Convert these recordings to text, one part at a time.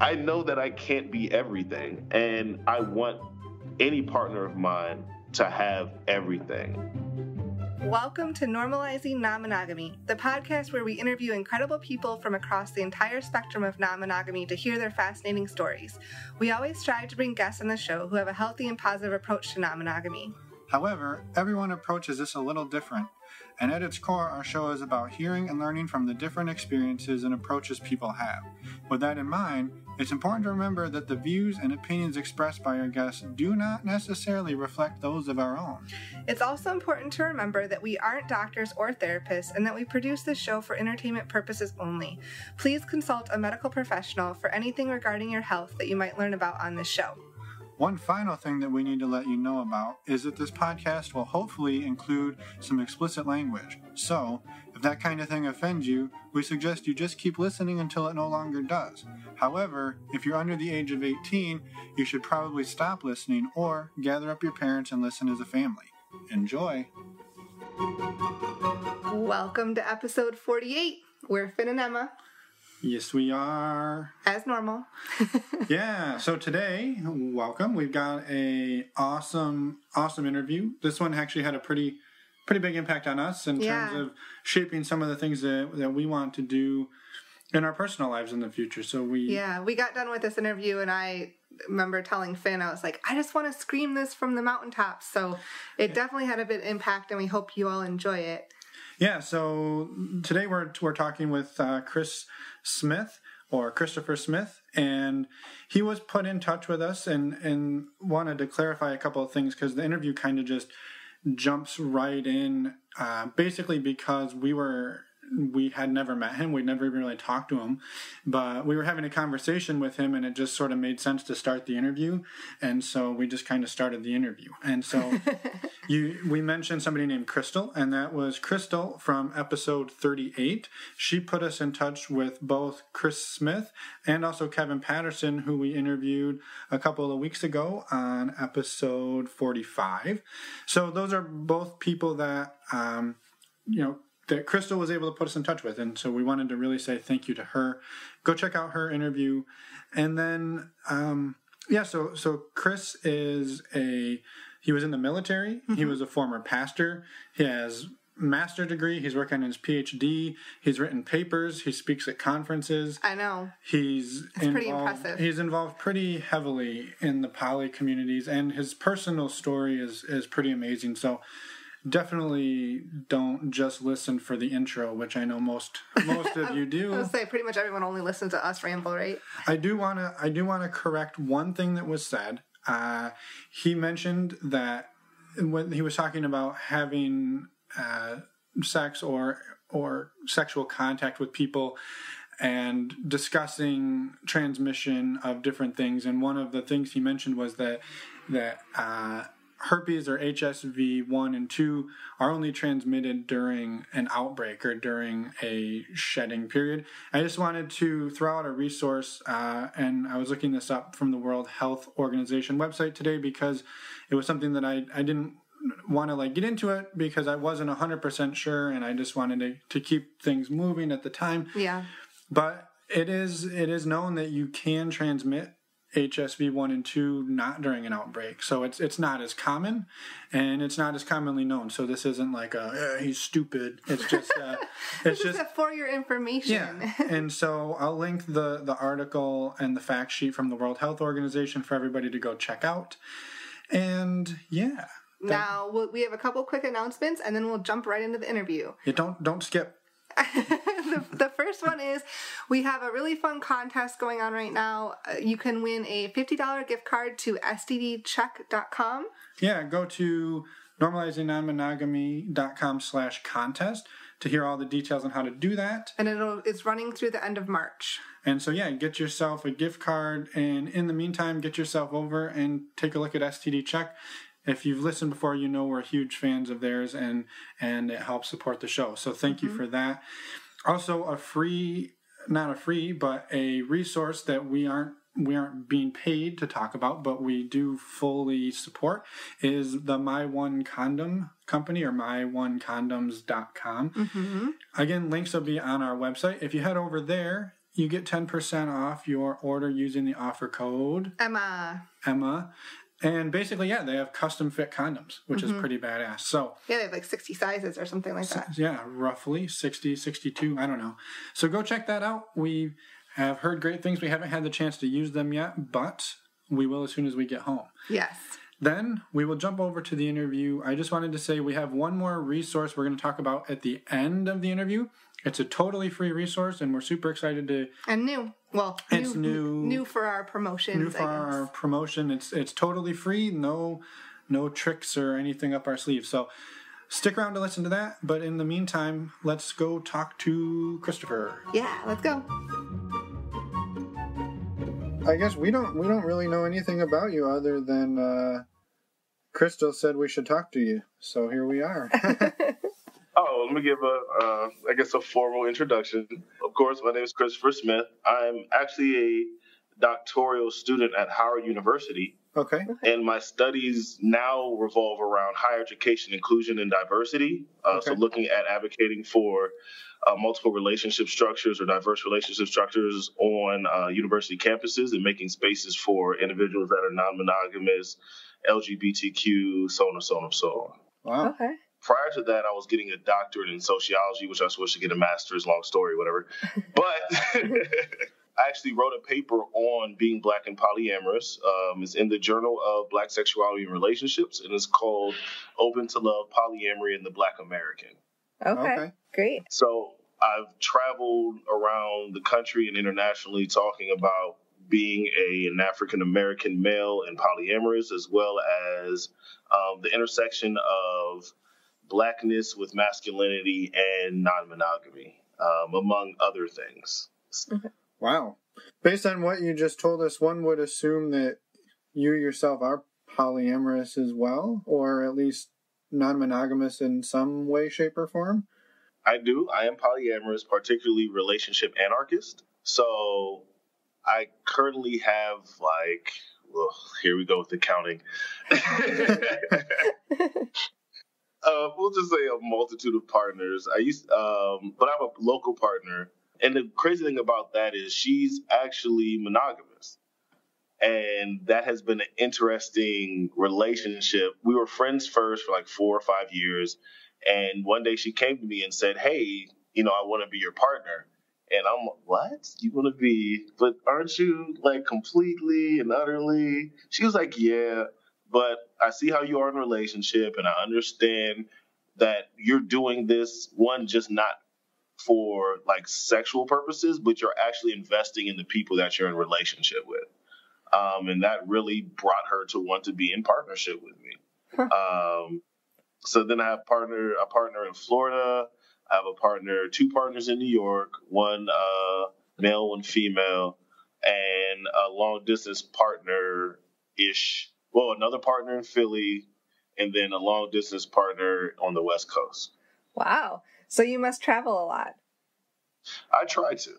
I know that I can't be everything, and I want any partner of mine to have everything. Welcome to Normalizing Non-Monogamy, the podcast where we interview incredible people from across the entire spectrum of non-monogamy to hear their fascinating stories. We always strive to bring guests on the show who have a healthy and positive approach to non-monogamy. However, everyone approaches this a little different, and at its core, our show is about hearing and learning from the different experiences and approaches people have. With that in mind, it's important to remember that the views and opinions expressed by our guests do not necessarily reflect those of our own. It's also important to remember that we aren't doctors or therapists and that we produce this show for entertainment purposes only. Please consult a medical professional for anything regarding your health that you might learn about on this show. One final thing that we need to let you know about is that this podcast will hopefully include some explicit language. So, if that kind of thing offends you, we suggest you just keep listening until it no longer does. However, if you're under the age of 18, you should probably stop listening or gather up your parents and listen as a family. Enjoy! Welcome to episode 48. We're Finn and Emma. Yes, we are. As normal. Yeah, so today, welcome. We've got a awesome interview. This one actually had a pretty big impact on us in terms of shaping some of the things that we want to do in our personal lives in the future. So we got done with this interview, and I remember telling Finn, I was like, I just want to scream this from the mountaintops. So it definitely had a big impact, and we hope you all enjoy it. Yeah, so today we're talking with Chris Smith, or Christopher Smith, and he was put in touch with us and wanted to clarify a couple of things because the interview kind of just jumps right in, basically because we had never met him. We'd never really talked to him, but we were having a conversation with him, and it just sort of made sense to start the interview. And so we just kind of started the interview. And so we mentioned somebody named Crystal, and that was Crystal from episode 38. She put us in touch with both Chris Smith and also Kevin Patterson, who we interviewed a couple of weeks ago on episode 45. So those are both people that, that Crystal was able to put us in touch with. And so we wanted to really say thank you to her. Go check out her interview. And then, so Chris he was in the military. Mm-hmm. He was a former pastor. He has master's degree. He's working on his PhD. He's written papers. He speaks at conferences. I know. It's pretty impressive. He's involved pretty heavily in the poly communities, and his personal story is pretty amazing. So definitely don't just listen for the intro, which I know most of you do. I was say pretty much everyone only listens to us ramble, right? I do want to correct one thing that was said. He mentioned that when he was talking about having sex or sexual contact with people and discussing transmission of different things, and one of the things he mentioned was that herpes or HSV 1 and 2 are only transmitted during an outbreak or during a shedding period. I just wanted to throw out a resource, and I was looking this up from the World Health Organization website today because it was something that I didn't want to get into it because I wasn't 100% sure, and I just wanted to keep things moving at the time. Yeah. But it is known that you can transmit HSV 1 and 2 not during an outbreak. So it's not as common, and it's not as commonly known. So this isn't like he's stupid. It's just it's just for your information. Yeah. And so I'll link the article and the fact sheet from the World Health Organization for everybody to go check out. And yeah. Now we have a couple quick announcements, and then we'll jump right into the interview. Yeah, don't skip. The first one is we have a really fun contest going on right now. You can win a $50 gift card to stdcheck.com. Yeah, go to normalizingnonmonogamy.com/contest to hear all the details on how to do that. And it's running through the end of March. And so, yeah, get yourself a gift card, and in the meantime, get yourself over and take a look at STD Check. If you've listened before, you know we're huge fans of theirs, and it helps support the show. So thank you for that. Also, not a free, but a resource that we aren't being paid to talk about, but we do fully support, is the My One Condom company, or myonecondoms.com. Mm-hmm. Again, links will be on our website. If you head over there, you get 10% off your order using the offer code Emma. And basically, yeah, they have custom fit condoms, which is pretty badass. So yeah, they have like 60 sizes or something like that. Yeah, roughly 60, 62, I don't know. So go check that out. We have heard great things. We haven't had the chance to use them yet, but we will as soon as we get home. Yes. Then we will jump over to the interview. I just wanted to say we have one more resource we're going to talk about at the end of the interview. It's a totally free resource, and we're super excited to... And new. Well, it's new for our promotions, New for our promotion. It's totally free. No tricks or anything up our sleeve. So stick around to listen to that. But in the meantime, let's go talk to Christopher. Yeah, let's go. I guess we don't really know anything about you other than Crystal said we should talk to you. So here we are. Oh, let me give a formal introduction. Of course, my name is Christopher Smith. I'm actually a doctoral student at Howard University. Okay. And my studies now revolve around higher education, inclusion, and diversity. So looking at advocating for multiple relationship structures or diverse relationship structures on university campuses and making spaces for individuals that are non-monogamous, LGBTQ, so on and so on and so on. Wow. Okay. Prior to that, I was getting a doctorate in sociology, which I was supposed to get a master's, long story, whatever. But I actually wrote a paper on being Black and polyamorous. It's in the Journal of Black Sexuality and Relationships, and it's called Open to Love, Polyamory, and the Black American. Okay. Great. So I've traveled around the country and internationally talking about being an African-American male and polyamorous, as well as the intersection of Blackness with masculinity and non-monogamy, among other things. Wow. Based on what you just told us, one would assume that you yourself are polyamorous as well, or at least non-monogamous in some way, shape, or form? I do. I am polyamorous, particularly relationship anarchist. So I currently have here we go with the counting. We'll just say a multitude of partners. But I have a local partner. And the crazy thing about that is she's actually monogamous. And that has been an interesting relationship. We were friends first for 4 or 5 years. And one day she came to me and said, hey, I want to be your partner. And I'm like, what? You want to be, but aren't you completely and utterly? She was like, yeah, but I see how you are in a relationship and I understand that you're doing this, one, just not for sexual purposes, but you're actually investing in the people that you're in relationship with. And that really brought her to want to be in partnership with me. So then I have a partner in Florida. I have two partners in New York, one male, one female, and a long distance partner-ish. Well, another partner in Philly, and then a long distance partner on the West Coast. Wow. So you must travel a lot. I try to.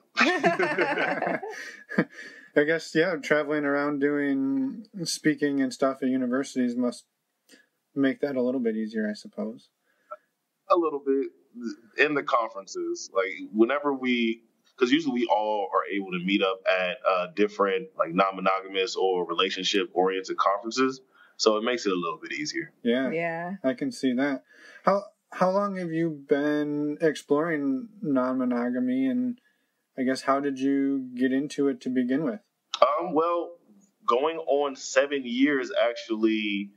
I guess, yeah, traveling around doing speaking and stuff at universities must make that a little bit easier, I suppose. A little bit. In the conferences, because usually we all are able to meet up at different non-monogamous or relationship-oriented conferences, so it makes it a little bit easier. Yeah. I can see that. How long have you been exploring non-monogamy, and I guess how did you get into it to begin with? Well, going on 7 years actually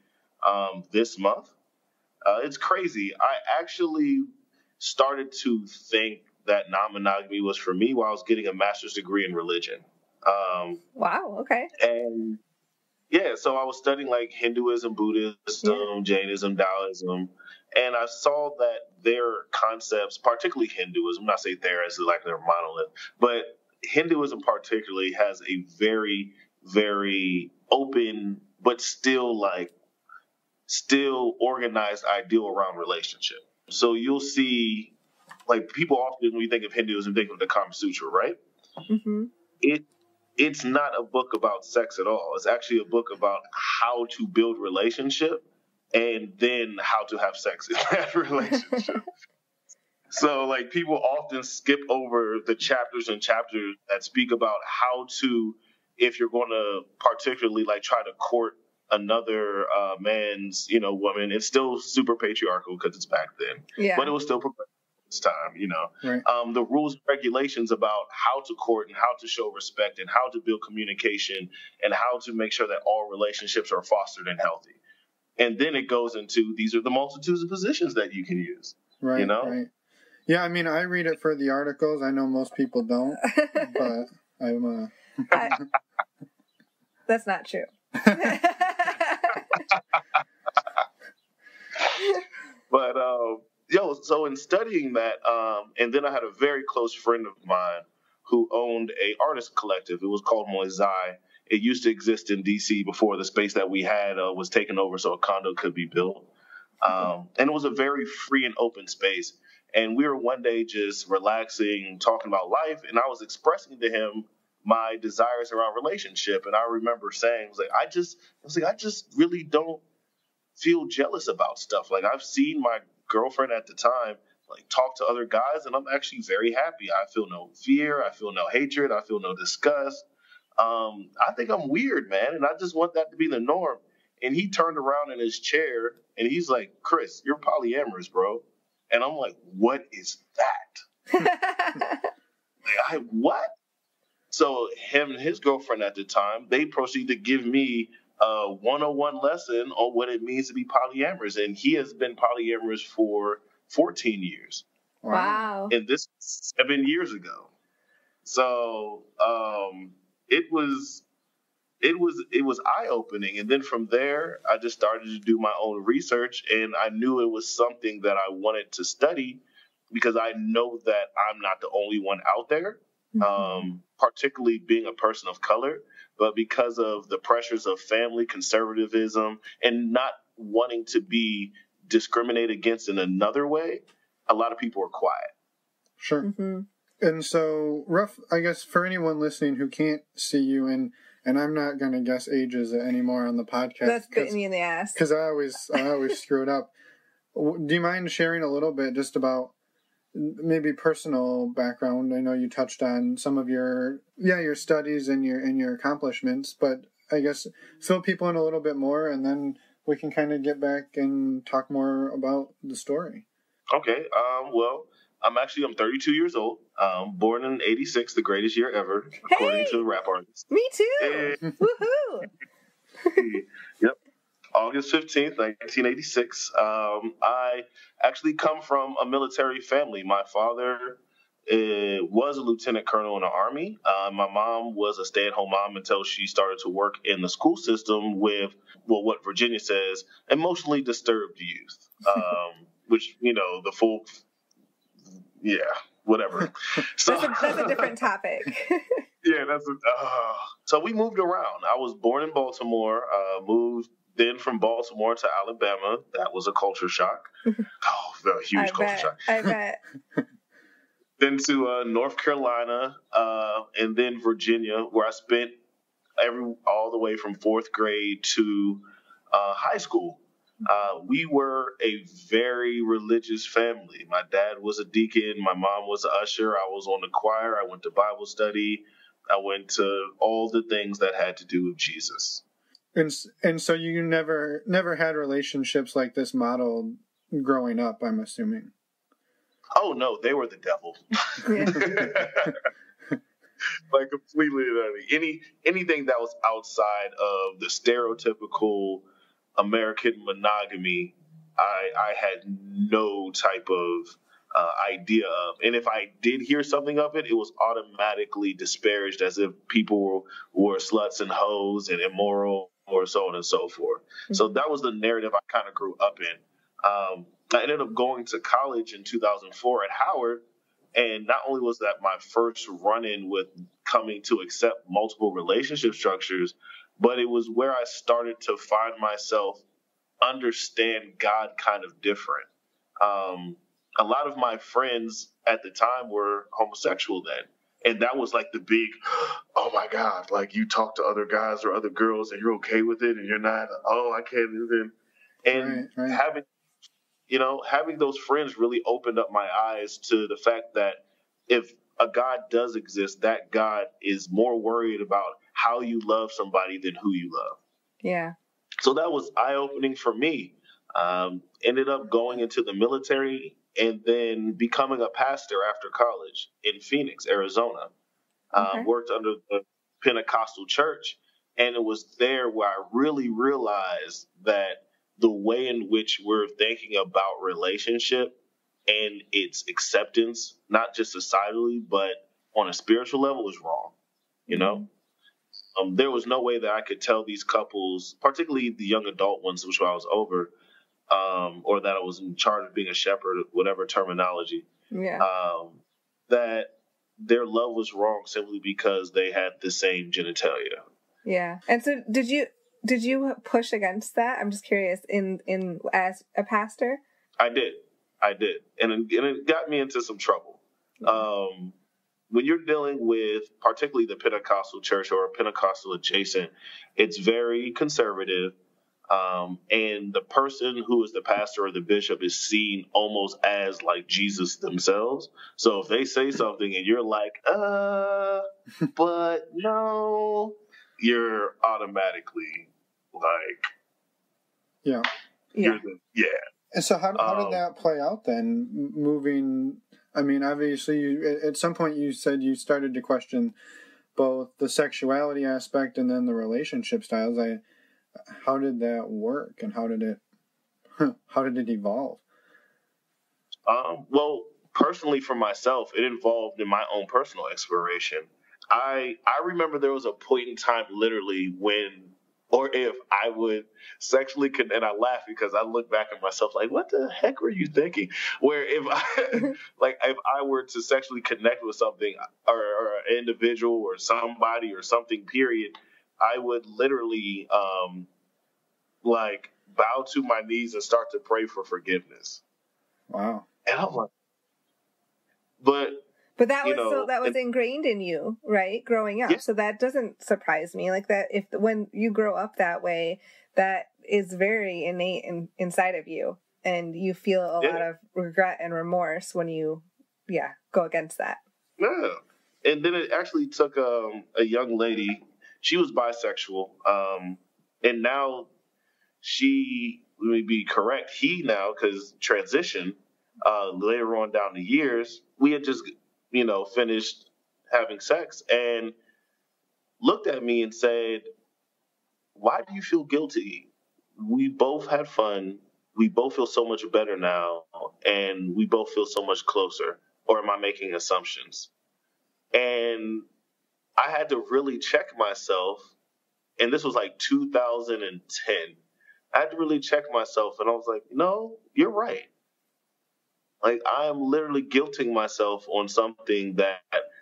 this month. It's crazy. I actually started to think that non-monogamy was for me while I was getting a master's degree in religion. Wow, okay. And yeah, so I was studying Hinduism, Buddhism, Jainism, Taoism, and I saw that their concepts, particularly Hinduism, I'm not saying there as their monolith, but Hinduism particularly has a very, very open, but still organized ideal around relationship. So you'll see, people often, when we think of Hinduism, think of the Kama Sutra, right? Mm-hmm. It's not a book about sex at all. It's actually a book about how to build relationship and then how to have sex in that relationship. So, like, people often skip over the chapters and chapters that speak about how to, if you're going to particularly like try to court another man's, woman. It's still super patriarchal because it's back then, but it was still progressive this time. Right. The rules and regulations about how to court and how to show respect and how to build communication and how to make sure that all relationships are fostered and healthy. And then it goes into these are the multitudes of positions that you can use. Right. Right. Yeah, I mean, I read it for the articles. I know most people don't, but I'm. That's not true. But so in studying that, and then I had a very close friend of mine who owned a artist collective. It was called Moisai. It used to exist in DC before the space that we had was taken over, so a condo could be built. And it was a very free and open space. And we were one day just relaxing, talking about life, and I was expressing to him my desires around relationship. And I remember saying, I just really don't feel jealous about stuff. Like, I've seen my girlfriend at the time like talk to other guys, and I'm actually very happy. I feel no fear, I feel no hatred, I feel no disgust. I think I'm weird, man, and I just want that to be the norm. And he turned around in his chair and he's like, Chris, you're polyamorous, bro. And I'm like, what is that? What? So him and his girlfriend at the time, they proceeded to give me a 101 lesson on what it means to be polyamorous. And he has been polyamorous for 14 years. Wow. And this was 7 years ago. So it was eye-opening. And then from there, I just started to do my own research, and I knew it was something that I wanted to study because I know that I'm not the only one out there, particularly being a person of color, but because of the pressures of family conservatism and not wanting to be discriminated against in another way, a lot of people are quiet. Sure. Mm-hmm. And so, I guess, for anyone listening who can't see you, and I'm not going to guess ages anymore on the podcast. That's bitten me in the ass. Because I always screw it up. Do you mind sharing a little bit just about maybe personal background? I know you touched on some of your studies and your accomplishments, but I guess fill people in a little bit more, and then we can kind of get back and talk more about the story. Okay. Well, I'm 32 years old. Born in '86, the greatest year ever, according to rap artists. Me too. Woohoo! Yep. August 15th, 1986. I actually come from a military family. My father was a lieutenant colonel in the Army. My mom was a stay-at-home mom until she started to work in the school system with, what Virginia says, emotionally disturbed youth, which, the full... Yeah, whatever. So that's a different topic. Yeah, so we moved around. I was born in Baltimore, moved then from Baltimore to Alabama. That was a culture shock. A huge culture shock. I bet. Then to North Carolina, and then Virginia, where I spent all the way from fourth grade to high school. We were a very religious family. My dad was a deacon. My mom was an usher. I was on the choir. I went to Bible study. I went to all the things that had to do with Jesus. And so you never had relationships like this modeled growing up, I'm assuming. Oh, no, they were the devil. Like, completely. Anything that was outside of the stereotypical American monogamy, I had no type of idea of. And if I did hear something of it, it was automatically disparaged as if people were sluts and hoes and immoral or so on and so forth. Mm-hmm. So that was the narrative I kind of grew up in. I ended up going to college in 2004 at Howard. And not only was that my first run-in with coming to accept multiple relationship structures, but it was where I started to find myself understand God kind of different. A lot of my friends at the time were homosexual then. And that was like the big, oh my God, like you talk to other guys or other girls and you're okay with it and you're not, I can't even. And right. having those friends really opened up my eyes to the fact that if a God does exist, that God is more worried about how you love somebody than who you love. Yeah. So that was eye-opening for me. Ended up going into the military and then becoming a pastor after college in Phoenix, Arizona. Okay. Worked under the Pentecostal church. And it was there where I really realized that the way in which we're thinking about relationship and its acceptance, not just societally, but on a spiritual level, is wrong. There was no way that I could tell these couples, particularly the young adult ones, which I was over, or that I was in charge of being a shepherd, whatever terminology, that their love was wrong simply because they had the same genitalia. Yeah. And so did you push against that? I'm just curious, in as a pastor? I did. And it got me into some trouble. When you're dealing with particularly the Pentecostal church or Pentecostal adjacent, it's very conservative. And the person who is the pastor or the bishop is seen almost as like Jesus themselves. So if they say something and you're like, but no, you're automatically like, yeah. And so how did that play out then? Moving, I mean, obviously, at some point you said you started to question both the sexuality aspect and then the relationship styles. How did that work, and how did it evolve? Well, personally for myself, it involved in my own personal exploration. I remember there was a point in time, literally, when or if I would sexually connect, and I laugh because I look back at myself like, what the heck were you thinking? Where if I were to sexually connect with something or an individual or somebody or something, period, I would literally bow to my knees and start to pray for forgiveness. Wow. And I'm like, but that was ingrained in you, right? Growing up. Yeah. So that doesn't surprise me. Like that, when you grow up that way, that is very innate inside of you. And you feel a lot of regret and remorse when you, go against that. Yeah. And then it actually took a young lady, she was bisexual. And now she, let me be correct, he now, because transition, later on down the years, we had just finished having sex and looked at me and said, why do you feel guilty? We both had fun. We both feel so much better now. And we both feel so much closer. Or am I making assumptions? And I had to really check myself. And this was like 2010. I had to really check myself. And I was like, no, you're right. Like, I am literally guilting myself on something that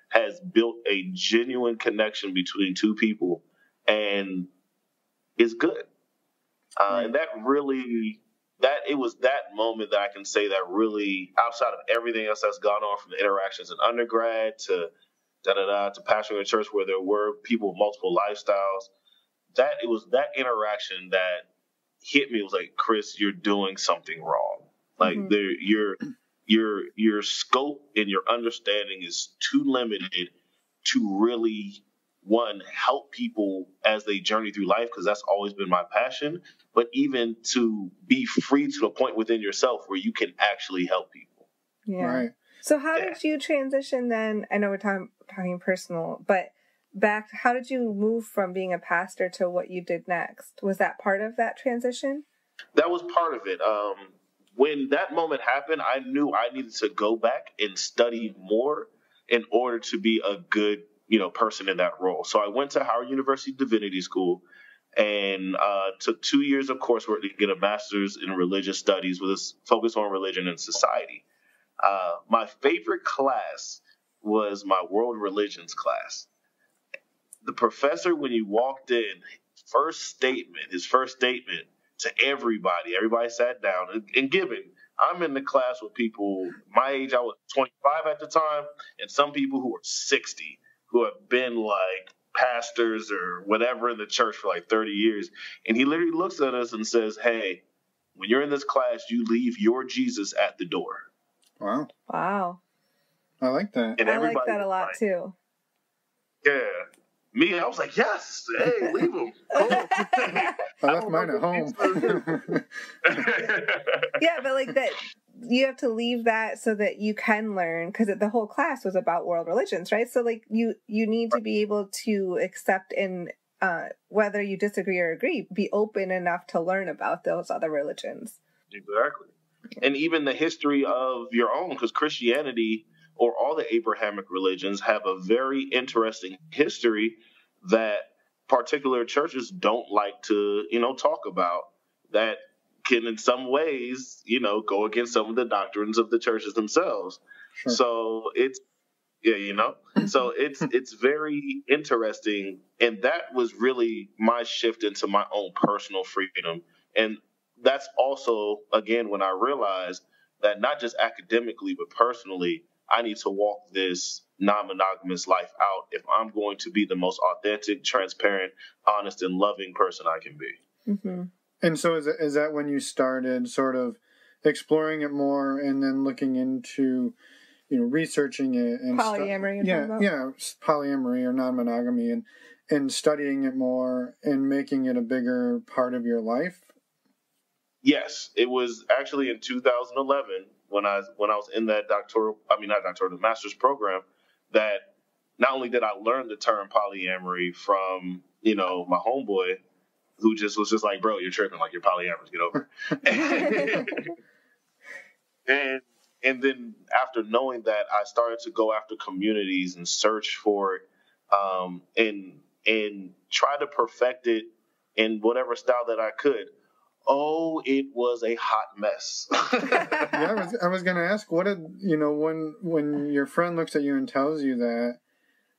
has built a genuine connection between two people and is good. And that really, it was that moment that I can say that really, outside of everything else that's gone on from the interactions in undergrad to to pastoring a church where there were people with multiple lifestyles, it was that interaction that hit me. It was like, Chris, you're doing something wrong. Like your scope and your understanding is too limited to really, one, help people as they journey through life, because that's always been my passion, but even to be free to the point within yourself where you can actually help people. Yeah. Right. So how did you transition then? I know we're talking personal, but how did you move from being a pastor to what you did next? Was that part of that transition? That was part of it. When that moment happened, I knew I needed to go back and study more in order to be a good, person in that role. So I went to Howard University Divinity School and took 2 years of coursework to get a master's in religious studies with a focus on religion and society. My favorite class was my world religions class. The professor, when you walked in, his first statement to everybody sat down. And given, I'm in the class with people my age, I was 25 at the time, and some people who are 60 who have been like pastors or whatever in the church for like 30 years. And he literally looks at us and says, hey, When you're in this class, you leave your Jesus at the door. Wow. Wow. I like that. And I like that a lot, too. Yeah. Me, I was like, yes, hey, leave him. Cool. I left mine at home. Yeah, but like that, you have to leave that so that you can learn, because the whole class was about world religions, right? So like you need to be able to accept and whether you disagree or agree, be open enough to learn about those other religions. Exactly. And even the history of your own, because Christianity or all the Abrahamic religions have a very interesting history that particular churches don't like to, talk about, that can in some ways, go against some of the doctrines of the churches themselves. Sure. So it's it's very interesting. And that was really my shift into my own personal freedom. And that's also, again, when I realized that not just academically, but personally, I need to walk this non-monogamous life out if I'm going to be the most authentic, transparent, honest, and loving person I can be. Mm-hmm. And so is that when you started sort of exploring it more and then looking into, researching it and polyamory? Polyamory or non-monogamy and studying it more and making it a bigger part of your life? Yes, it was actually in 2011 when I was in that master's program, that not only did I learn the term polyamory from, my homeboy, who was just like, bro, you're tripping, like, you're polyamorous, get over it. And then after knowing that, I started to go after communities and search for it, and try to perfect it in whatever style that I could. Oh, it was a hot mess. Yeah, I was going to ask, what did, when your friend looks at you and tells you that,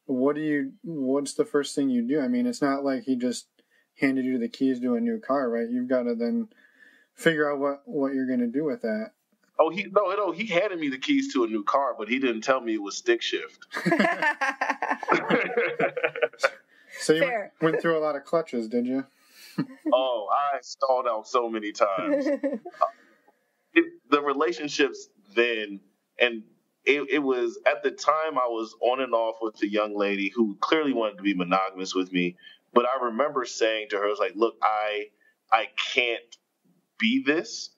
what's the first thing you do? I mean, it's not like he just handed you the keys to a new car, right? You've got to then figure out what you're going to do with that. Oh, he handed me the keys to a new car, but he didn't tell me it was stick shift. So you went through a lot of clutches, did you? Oh, I stalled out so many times. The relationships then, and it was, at the time, I was on and off with a young lady who clearly wanted to be monogamous with me. But I remember saying to her, I was like, look, I can't be this.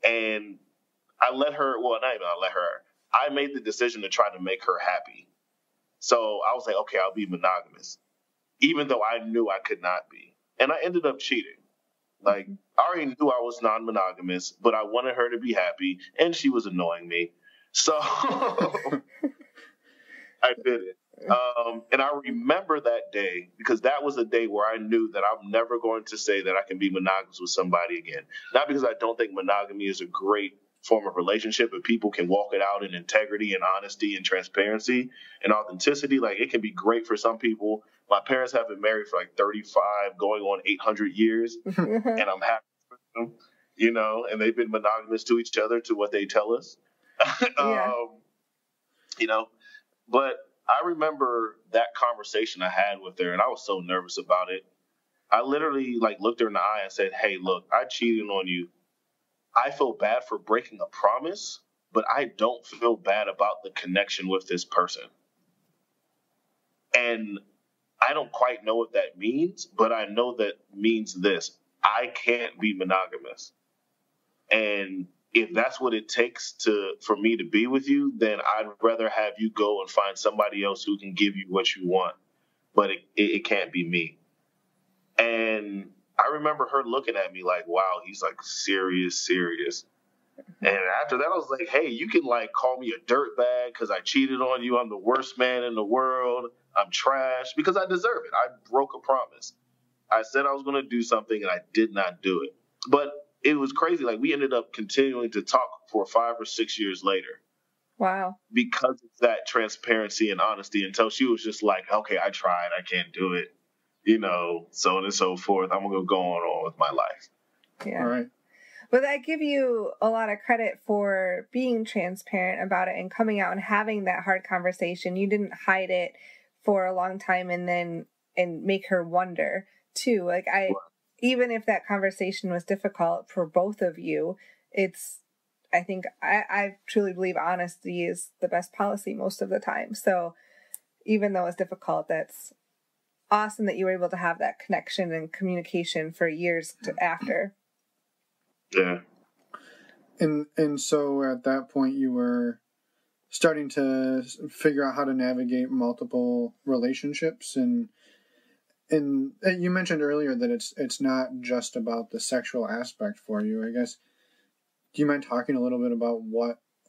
And I let her, well, not even I let her, I made the decision to try to make her happy. So I was like, okay, I'll be monogamous, even though I knew I could not be. And I ended up cheating. Like, I already knew I was non-monogamous, but I wanted her to be happy, and she was annoying me. So I did it. And I remember that day because that was a day where I knew that I'm never going to say that I can be monogamous with somebody again. Not because I don't think monogamy is a great form of relationship, but people can walk it out in integrity and honesty and transparency and authenticity. Like, it can be great for some people. My parents have been married for like 35, going on 800 years, and I'm happy with them, and they've been monogamous to each other, to what they tell us. But I remember that conversation I had with her, and I was so nervous about it. I literally looked her in the eye and said, hey, look, I cheated on you. I feel bad for breaking a promise, but I don't feel bad about the connection with this person. And I don't quite know what that means, but I know that means this: I can't be monogamous. And if that's what it takes for me to be with you, then I'd rather have you go and find somebody else who can give you what you want. But it can't be me. And I remember her looking at me like, wow, he's like serious. And after that, I was like, hey, you can call me a dirtbag because I cheated on you. I'm the worst man in the world. I'm trash because I deserve it. I broke a promise. I said I was going to do something and I did not do it. But it was crazy. We ended up continuing to talk for 5 or 6 years later. Wow. Because of that transparency and honesty, until she was just like, okay, I tried. I can't do it. So on and so forth. I'm going to go on with my life. Yeah. All right. But I give you a lot of credit for being transparent about it and coming out and having that hard conversation. You didn't hide it for a long time and make her wonder too. even if that conversation was difficult for both of you, I truly believe honesty is the best policy most of the time. So even though it's difficult, that's awesome that you were able to have that connection and communication for years after. Yeah. And so at that point you were starting to figure out how to navigate multiple relationships, and you mentioned earlier that it's not just about the sexual aspect for you. I guess, do you mind talking a little bit about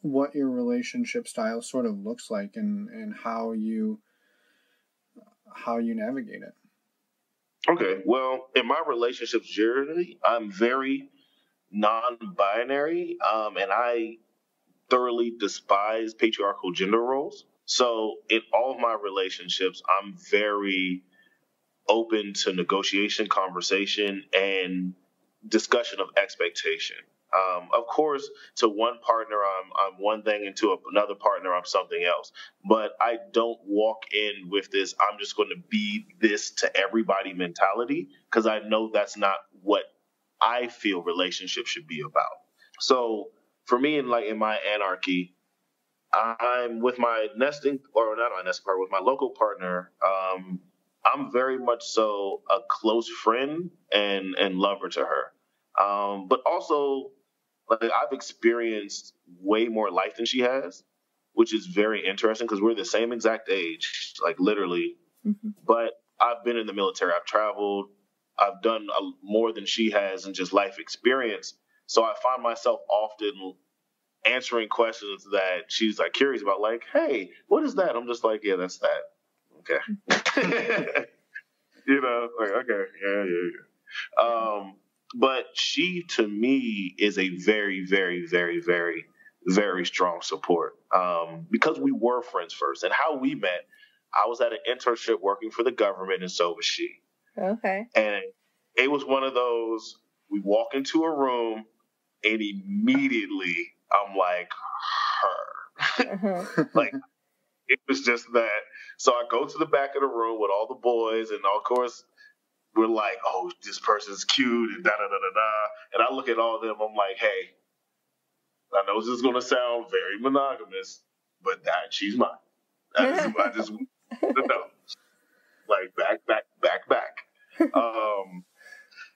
what your relationship style sort of looks like and how you navigate it? Okay. Well, in my relationships journey, I'm very non-binary, and I thoroughly despise patriarchal gender roles. So in all of my relationships, I'm very open to negotiation, conversation, and discussion of expectation. Of course, to one partner, I'm one thing, and to another partner, I'm something else. But I don't walk in with this, I'm just going to be this to everybody mentality, because I know that's not what I feel relationships should be about. So for me, in my anarchy, I'm with my nesting, or not my nesting partner, with my local partner. I'm very much so a close friend and lover to her. But also, like, I've experienced way more life than she has, which is very interesting because we're the same exact age, like literally. Mm-hmm. But I've been in the military. I've traveled. I've done more than she has in just life experience. So I find myself often answering questions that she's like curious about, like, "Hey, what is that?" I'm just like, "Yeah, that's that." Okay. Like, okay, yeah. But she, to me, is a very, very, very, very, very strong support. Because we were friends first, and how we met, I was at an internship working for the government, and so was she. Okay. And it was one of those, we walk into a room, and immediately I'm like, her. Uh-huh. Like, it was just that. So I go to the back of the room with all the boys, and of course, we're like, oh, this person's cute, and da-da-da-da-da. And I look at all of them, I'm like, hey, I know this is going to sound very monogamous, but she's mine. I just want to know. Like, back.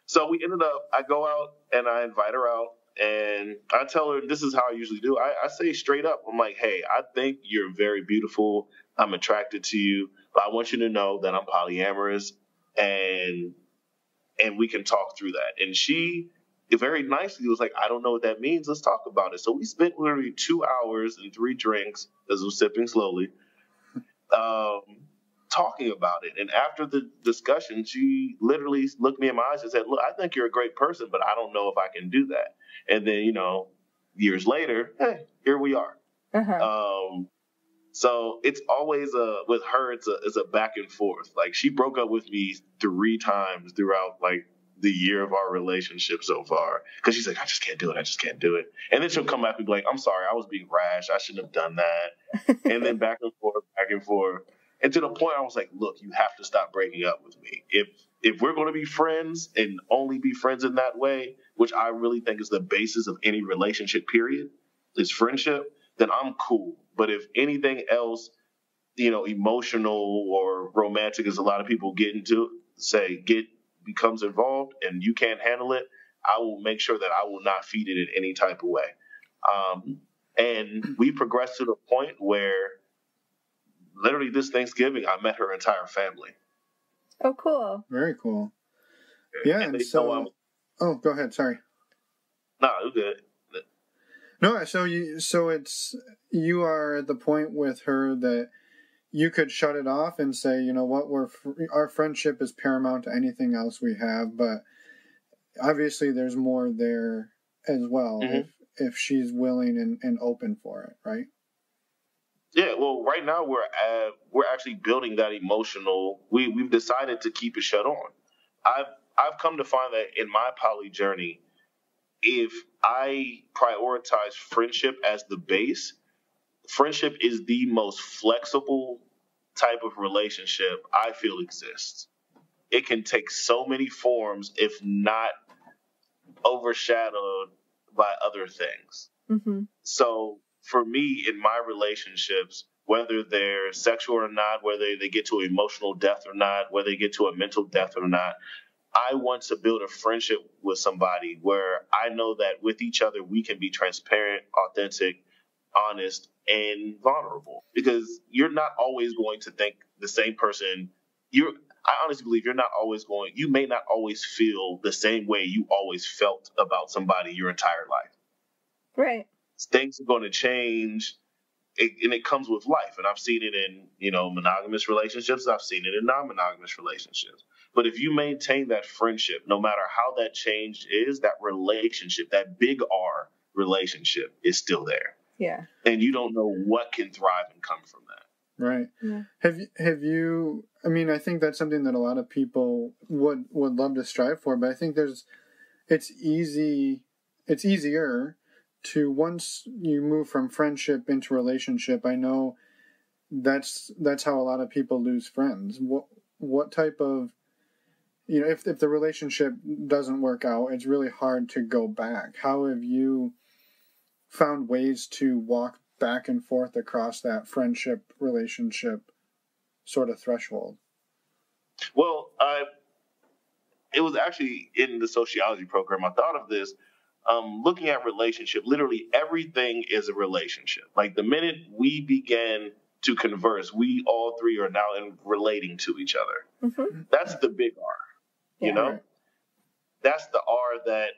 So we ended up, I go out, and I invite her out, and I tell her, this is how I usually do. I say straight up, I'm like, hey, I think you're very beautiful. I'm attracted to you, but I want you to know that I'm polyamorous, and we can talk through that. And she very nicely was like, I don't know what that means. Let's talk about it. So we spent literally 2 hours and 3 drinks, as I was sipping slowly, talking about it. And after the discussion, she literally looked me in my eyes and said, look, I think you're a great person, but I don't know if I can do that. And then, years later, hey, here we are. Uh-huh. So it's always with her, it's a back and forth. Like, she broke up with me 3 times throughout like the year of our relationship so far, because she's like, I just can't do it. And then she'll come back and be like, I'm sorry, I was being rash. I shouldn't have done that. And then back and forth. And to the point I was like, look, you have to stop breaking up with me. If we're going to be friends and only be friends in that way, which I really think is the basis of any relationship, period, is friendship, then I'm cool. But if anything else, emotional or romantic, as a lot of people becomes involved, and you can't handle it, I will make sure that I will not feed it in any type of way. And we progressed to the point where literally this Thanksgiving, I met her entire family. Oh, cool. Very cool. Yeah, and so... Oh, go ahead, sorry. No, you're good. No, so you are at the point with her that you could shut it off and say, you know what, our friendship is paramount to anything else we have, but obviously there's more there as well, mm-hmm. if she's willing and open for it, right? Yeah, well, right now we're actually building that emotional. We've decided to keep it shut on. I've come to find that in my poly journey, if I prioritize friendship as the base, friendship is the most flexible type of relationship I feel exists. it can take so many forms if not overshadowed by other things. Mm-hmm. So for me, in my relationships, whether they're sexual or not, whether they get to emotional depth or not, whether they get to a mental depth or not, I want to build a friendship with somebody where I know that with each other we can be transparent, authentic, honest, and vulnerable. Because you're not always going to think the same person. I honestly believe you may not always feel the same way you always felt about somebody your entire life. Right. Things are going to change, and it comes with life. And I've seen it in, monogamous relationships. I've seen it in non-monogamous relationships. But if you maintain that friendship, no matter how that change is, that relationship, that big R relationship is still there. Yeah. And you don't know what can thrive and come from that. Right. Yeah. Have you, I mean, I think that's something that a lot of people would love to strive for, but I think it's easier to, once you move from friendship into relationship. I know that's how a lot of people lose friends. What type of, if the relationship doesn't work out, it's really hard to go back. How have you found ways to walk back and forth across that friendship relationship sort of threshold? Well, it was actually in the sociology program. I thought of this. Looking at relationship, literally everything is a relationship. Like the minute we began to converse, we all three are now relating to each other. Mm-hmm. That's the big R, Right. That's the R that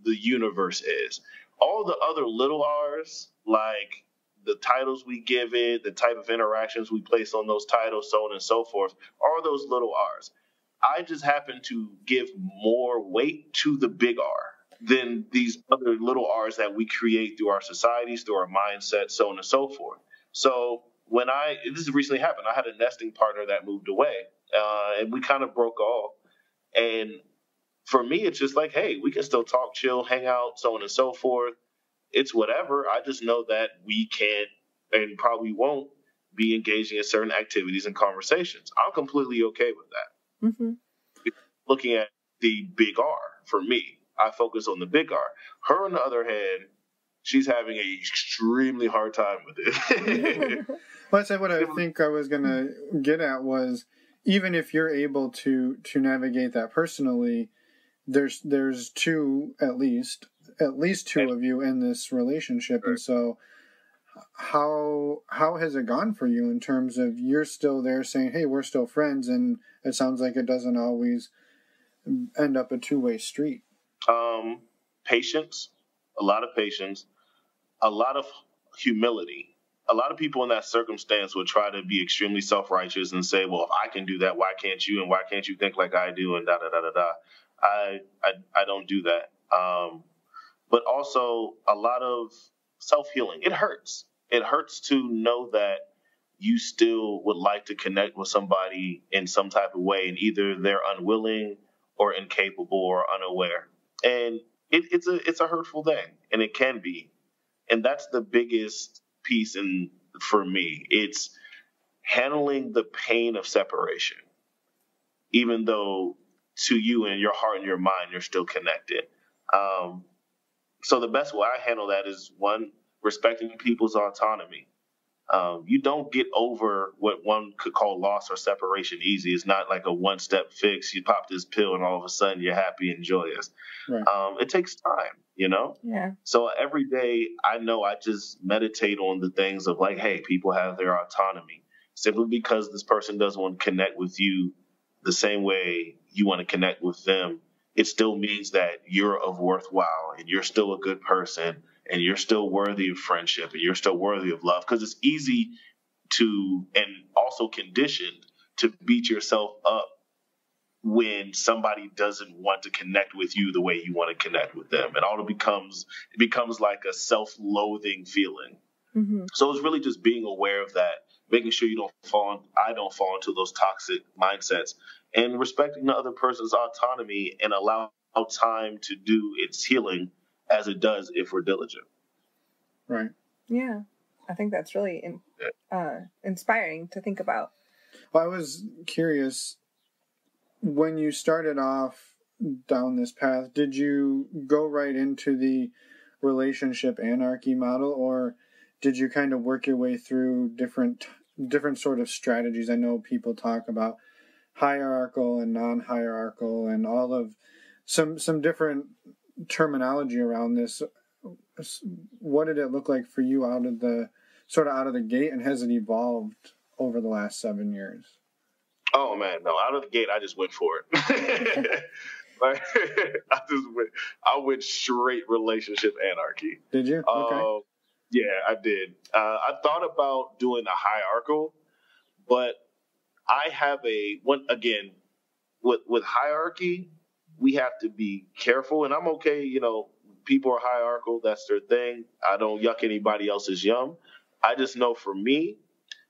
the universe is. All the other little R's, like the titles we give it, the type of interactions we place on those titles, so on and so forth, are those little R's. I just happen to give more weight to the big R than these other little R's that we create through our societies, through our mindset, so on and so forth. So this recently happened, I had a nesting partner that moved away, and we kind of broke off. And for me, it's just like, hey, we can still talk, chill, hang out, so on and so forth. It's whatever. I just know that we can't and probably won't be engaging in certain activities and conversations. I'm completely okay with that. Mm-hmm. Looking at the big R, for me, I focus on the big R. Her, on the other hand, she's having an extremely hard time with it. Well, that's what I think I was going to get at was, even if you're able to navigate that personally, there's two, at least two of you in this relationship. Right. And so how has it gone for you in terms of you're still there saying, hey, we're still friends, and it sounds like it doesn't always end up a two-way street? Patience, a lot of patience, a lot of humility. A lot of people in that circumstance would try to be extremely self-righteous and say, well, if I can do that, why can't you? And why can't you think like I do? And da-da-da-da-da. I don't do that. But also a lot of self-healing. It hurts. It hurts to know that you still would like to connect with somebody in some type of way, and either they're unwilling or incapable or unaware. And it's a hurtful thing, and it can be. And that's the biggest piece for me. It's handling the pain of separation, even though to you and your heart and your mind, you're still connected. So the best way I handle that is, one, respecting people's autonomy. You don't get over what one could call loss or separation easy. It's not like a one-step fix. You pop this pill and all of a sudden you're happy and joyous. Right. It takes time, Yeah. So every day I know I just meditate on the things of like, hey, people have their autonomy. Simply because this person doesn't want to connect with you the same way you want to connect with them, it still means that you're of worthwhile and you're still a good person and you're still worthy of friendship and you're still worthy of love. Because it's easy to, and also conditioned to, beat yourself up when somebody doesn't want to connect with you the way you want to connect with them. It becomes like a self-loathing feeling. Mm-hmm. So it's really just being aware of that, making sure I don't fall into those toxic mindsets, and respecting the other person's autonomy and allow time to do its healing as it does if we're diligent. Right. Yeah. I think that's really inspiring to think about. Well, I was curious, when you started off down this path, did you go right into the relationship anarchy model, or did you kind of work your way through different sort of strategies? I know people talk about hierarchical and non-hierarchical and all of some different terminology around this. What did it look like for you out of the gate, and has it evolved over the last 7 years? Oh man, no! Out of the gate, I just went for it. Like, I went straight relationship anarchy. Did you? Okay. Yeah, I did. I thought about doing a hierarchical, but I have again, with hierarchy, we have to be careful, and I'm okay. People are hierarchical; that's their thing. I don't yuck anybody else's yum. I just know for me,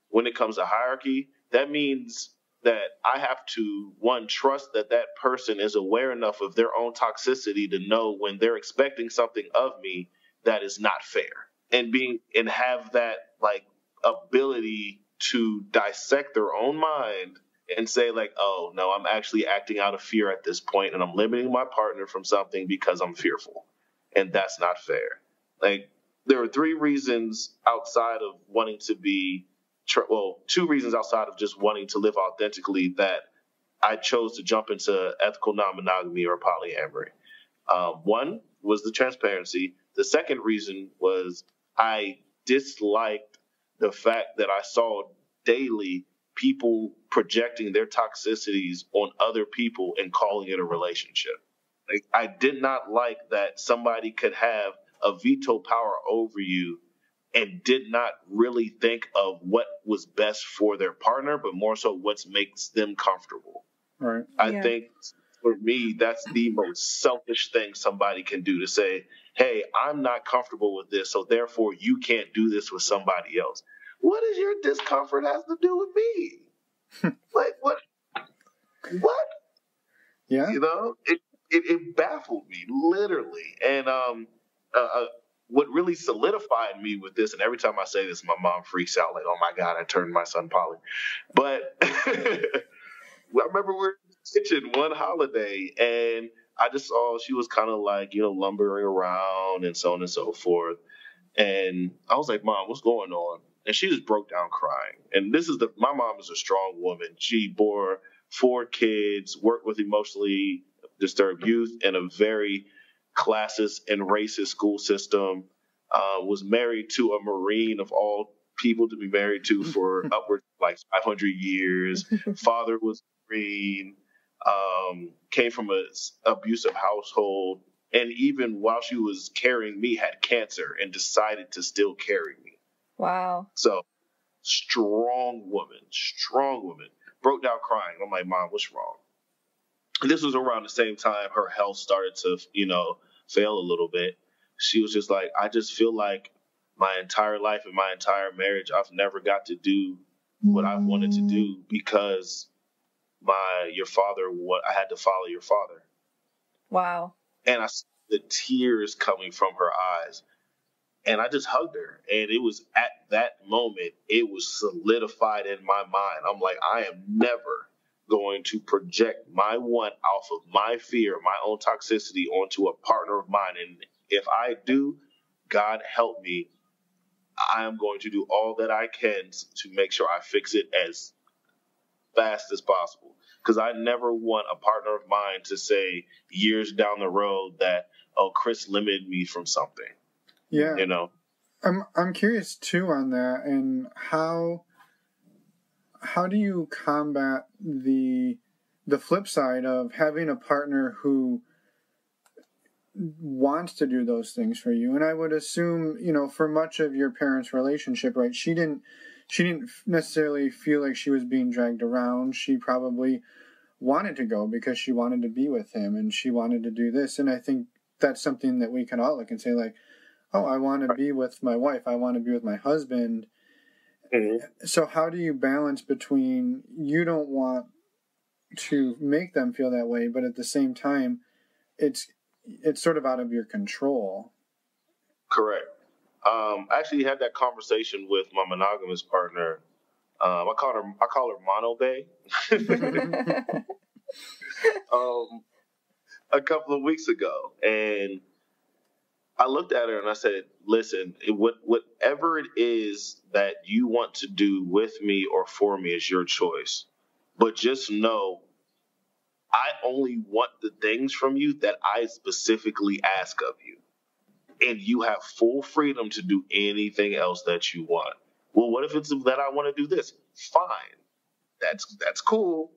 when it comes to hierarchy, that means that I have to, one, trust that that person is aware enough of their own toxicity to know when they're expecting something of me that is not fair, and have that like ability to dissect their own mind and say like, oh no, I'm actually acting out of fear at this point, and I'm limiting my partner from something because I'm fearful, and that's not fair. Like, there are 3 reasons outside of wanting to be 2 reasons outside of just wanting to live authentically that I chose to jump into ethical non-monogamy or polyamory. One was the transparency. The second reason was I disliked the fact that I saw daily people projecting their toxicities on other people and calling it a relationship. Like, I did not like that somebody could have a veto power over you and did not really think of what was best for their partner, but more so what makes them comfortable. Right. I think for me, that's the most selfish thing somebody can do, to say, hey, I'm not comfortable with this, so therefore you can't do this with somebody else. What does your discomfort have to do with me? Like, what? Yeah. It baffled me, literally. And what really solidified me with this, and every time I say this, my mom freaks out like, oh my God, I turned my son poly. But I remember we were in the kitchen one holiday, and I just saw she was kind of like, lumbering around and so on and so forth. And I was like, Mom, what's going on? And she just broke down crying. And my mom is a strong woman. She bore 4 kids, worked with emotionally disturbed youth in a very classist and racist school system, was married to a Marine of all people to be married to for upwards of like 500 years. Father was Marine, came from an abusive household, and even while she was carrying me, had cancer and decided to still carry me. Wow. So, strong woman, broke down crying. I'm like, Mom, what's wrong? And this was around the same time her health started to, fail a little bit. She was just like, I just feel like my entire life and my entire marriage, I've never got to do what I've wanted to do because I had to follow your father. Wow. And I saw the tears coming from her eyes. And I just hugged her. And it was at that moment, it was solidified in my mind. I'm like, I am never going to project my want off of my fear, my own toxicity onto a partner of mine. And if I do, God help me, I am going to do all that I can to make sure I fix it as fast as possible. Because I never want a partner of mine to say years down the road that, oh, Chris limited me from something. Yeah. I'm curious too on that, and how do you combat the flip side of having a partner who wants to do those things for you? And I would assume, for much of your parents' relationship, right, she didn't necessarily feel like she was being dragged around. She probably wanted to go because she wanted to be with him and she wanted to do this. And I think that's something that we can all look and say, like, oh, I want to be with my wife, I want to be with my husband. Mm-hmm. So how do you balance between, you don't want to make them feel that way, but at the same time, it's sort of out of your control? Correct. I actually had that conversation with my monogamous partner. I call her Mono Bae. a couple of weeks ago, and I looked at her and I said, "Listen, whatever it is that you want to do with me or for me is your choice, but just know I only want the things from you that I specifically ask of you, and you have full freedom to do anything else that you want." Well, what if it's that I want to do this? Fine, that's cool.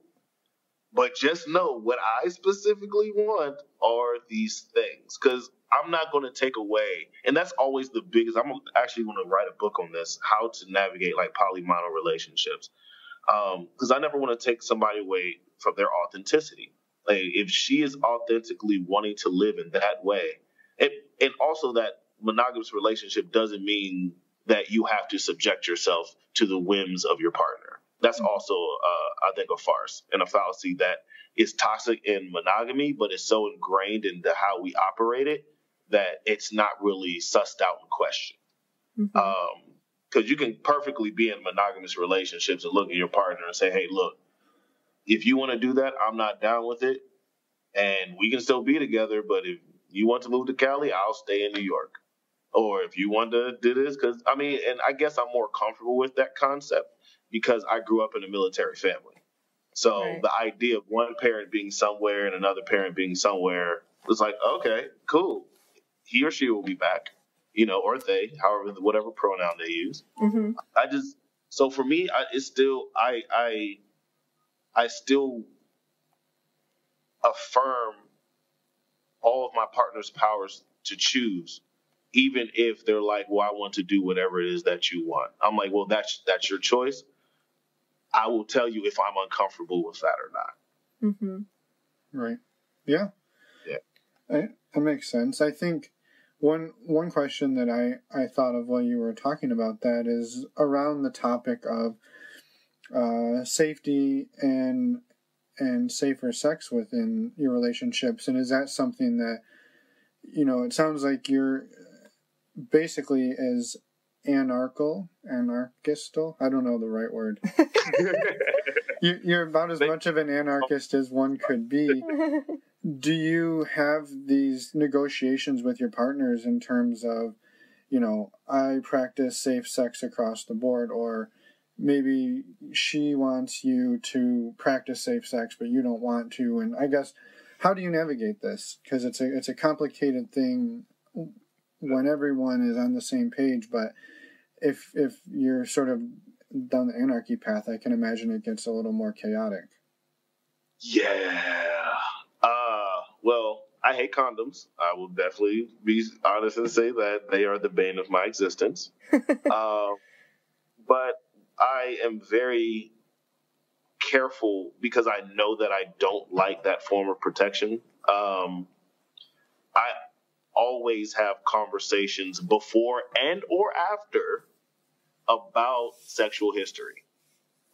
But just know what I specifically want are these things, because I'm not going to take away, and that's always the biggest. I'm actually going to write a book on this, how to navigate like polymono relationships, because I never want to take somebody away from their authenticity. Like if she is authentically wanting to live in that way, and also that monogamous relationship doesn't mean that you have to subject yourself to the whims of your partner. That's also, I think, a farce and a fallacy that is toxic in monogamy, but is so ingrained into how we operate it that it's not really sussed out and questioned. Because you can perfectly be in monogamous relationships and look at your partner and say, "Hey, look, if you want to do that, I'm not down with it, and we can still be together. But if you want to move to Cali, I'll stay in New York. Or if you want to do this," because and I guess I'm more comfortable with that concept because I grew up in a military family. So Right. the idea of one parent being somewhere and another parent being somewhere was like, okay, cool. He or she will be back, or they, however, whatever pronoun they use. Mm-hmm. So for me, I still affirm all of my partner's powers to choose, even if they're like, "Well, I want to do whatever it is that you want." I'm like, "Well, that's your choice. I will tell you if I'm uncomfortable with that or not." Mm-hmm. Right. Yeah. Yeah. That makes sense. I think one question that I thought of while you were talking about that is around the topic of safety and safer sex within your relationships. And is that something that, it sounds like you're basically as anarchistal. I don't know the right word. You're about as much of an anarchist as one could be. Do you have these negotiations with your partners in terms of, I practice safe sex across the board, or maybe she wants you to practice safe sex, but you don't want to? And I guess, how do you navigate this? Because it's a complicated thing when everyone is on the same page, but if you're sort of down the anarchy path, I can imagine it gets a little more chaotic. Yeah. Well, I hate condoms. I will definitely be honest and say that they are the bane of my existence. But I am very careful because I know that I don't like that form of protection. I always have conversations before and or after about sexual history.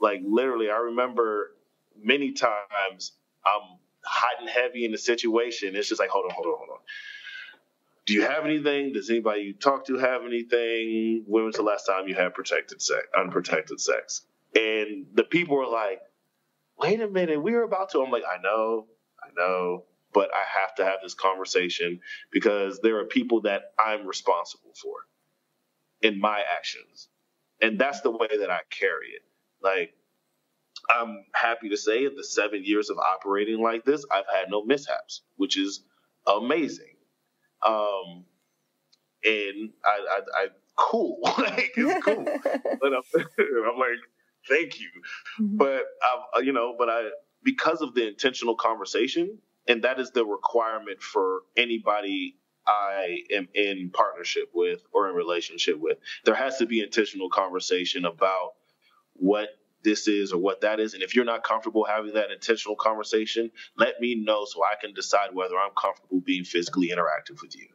Like literally, I remember many times I'm hot and heavy in the situation. It's just like, hold on. Do you have anything? Does anybody you talk to have anything? When was the last time you had unprotected sex? And the people are like, wait a minute, we were about to. I'm like, I know, but I have to have this conversation because there are people that I'm responsible for in my actions. And that's the way that I carry it. Like, I'm happy to say in the 7 years of operating like this, I've had no mishaps, which is amazing. And I cool, like it's cool. But I'm like, thank you. Mm-hmm. But because of the intentional conversation, and that is the requirement for anybody I am in partnership with or in relationship with, there has to be intentional conversation about what this is or what that is. And if you're not comfortable having that intentional conversation, let me know so I can decide whether I'm comfortable being physically interactive with you.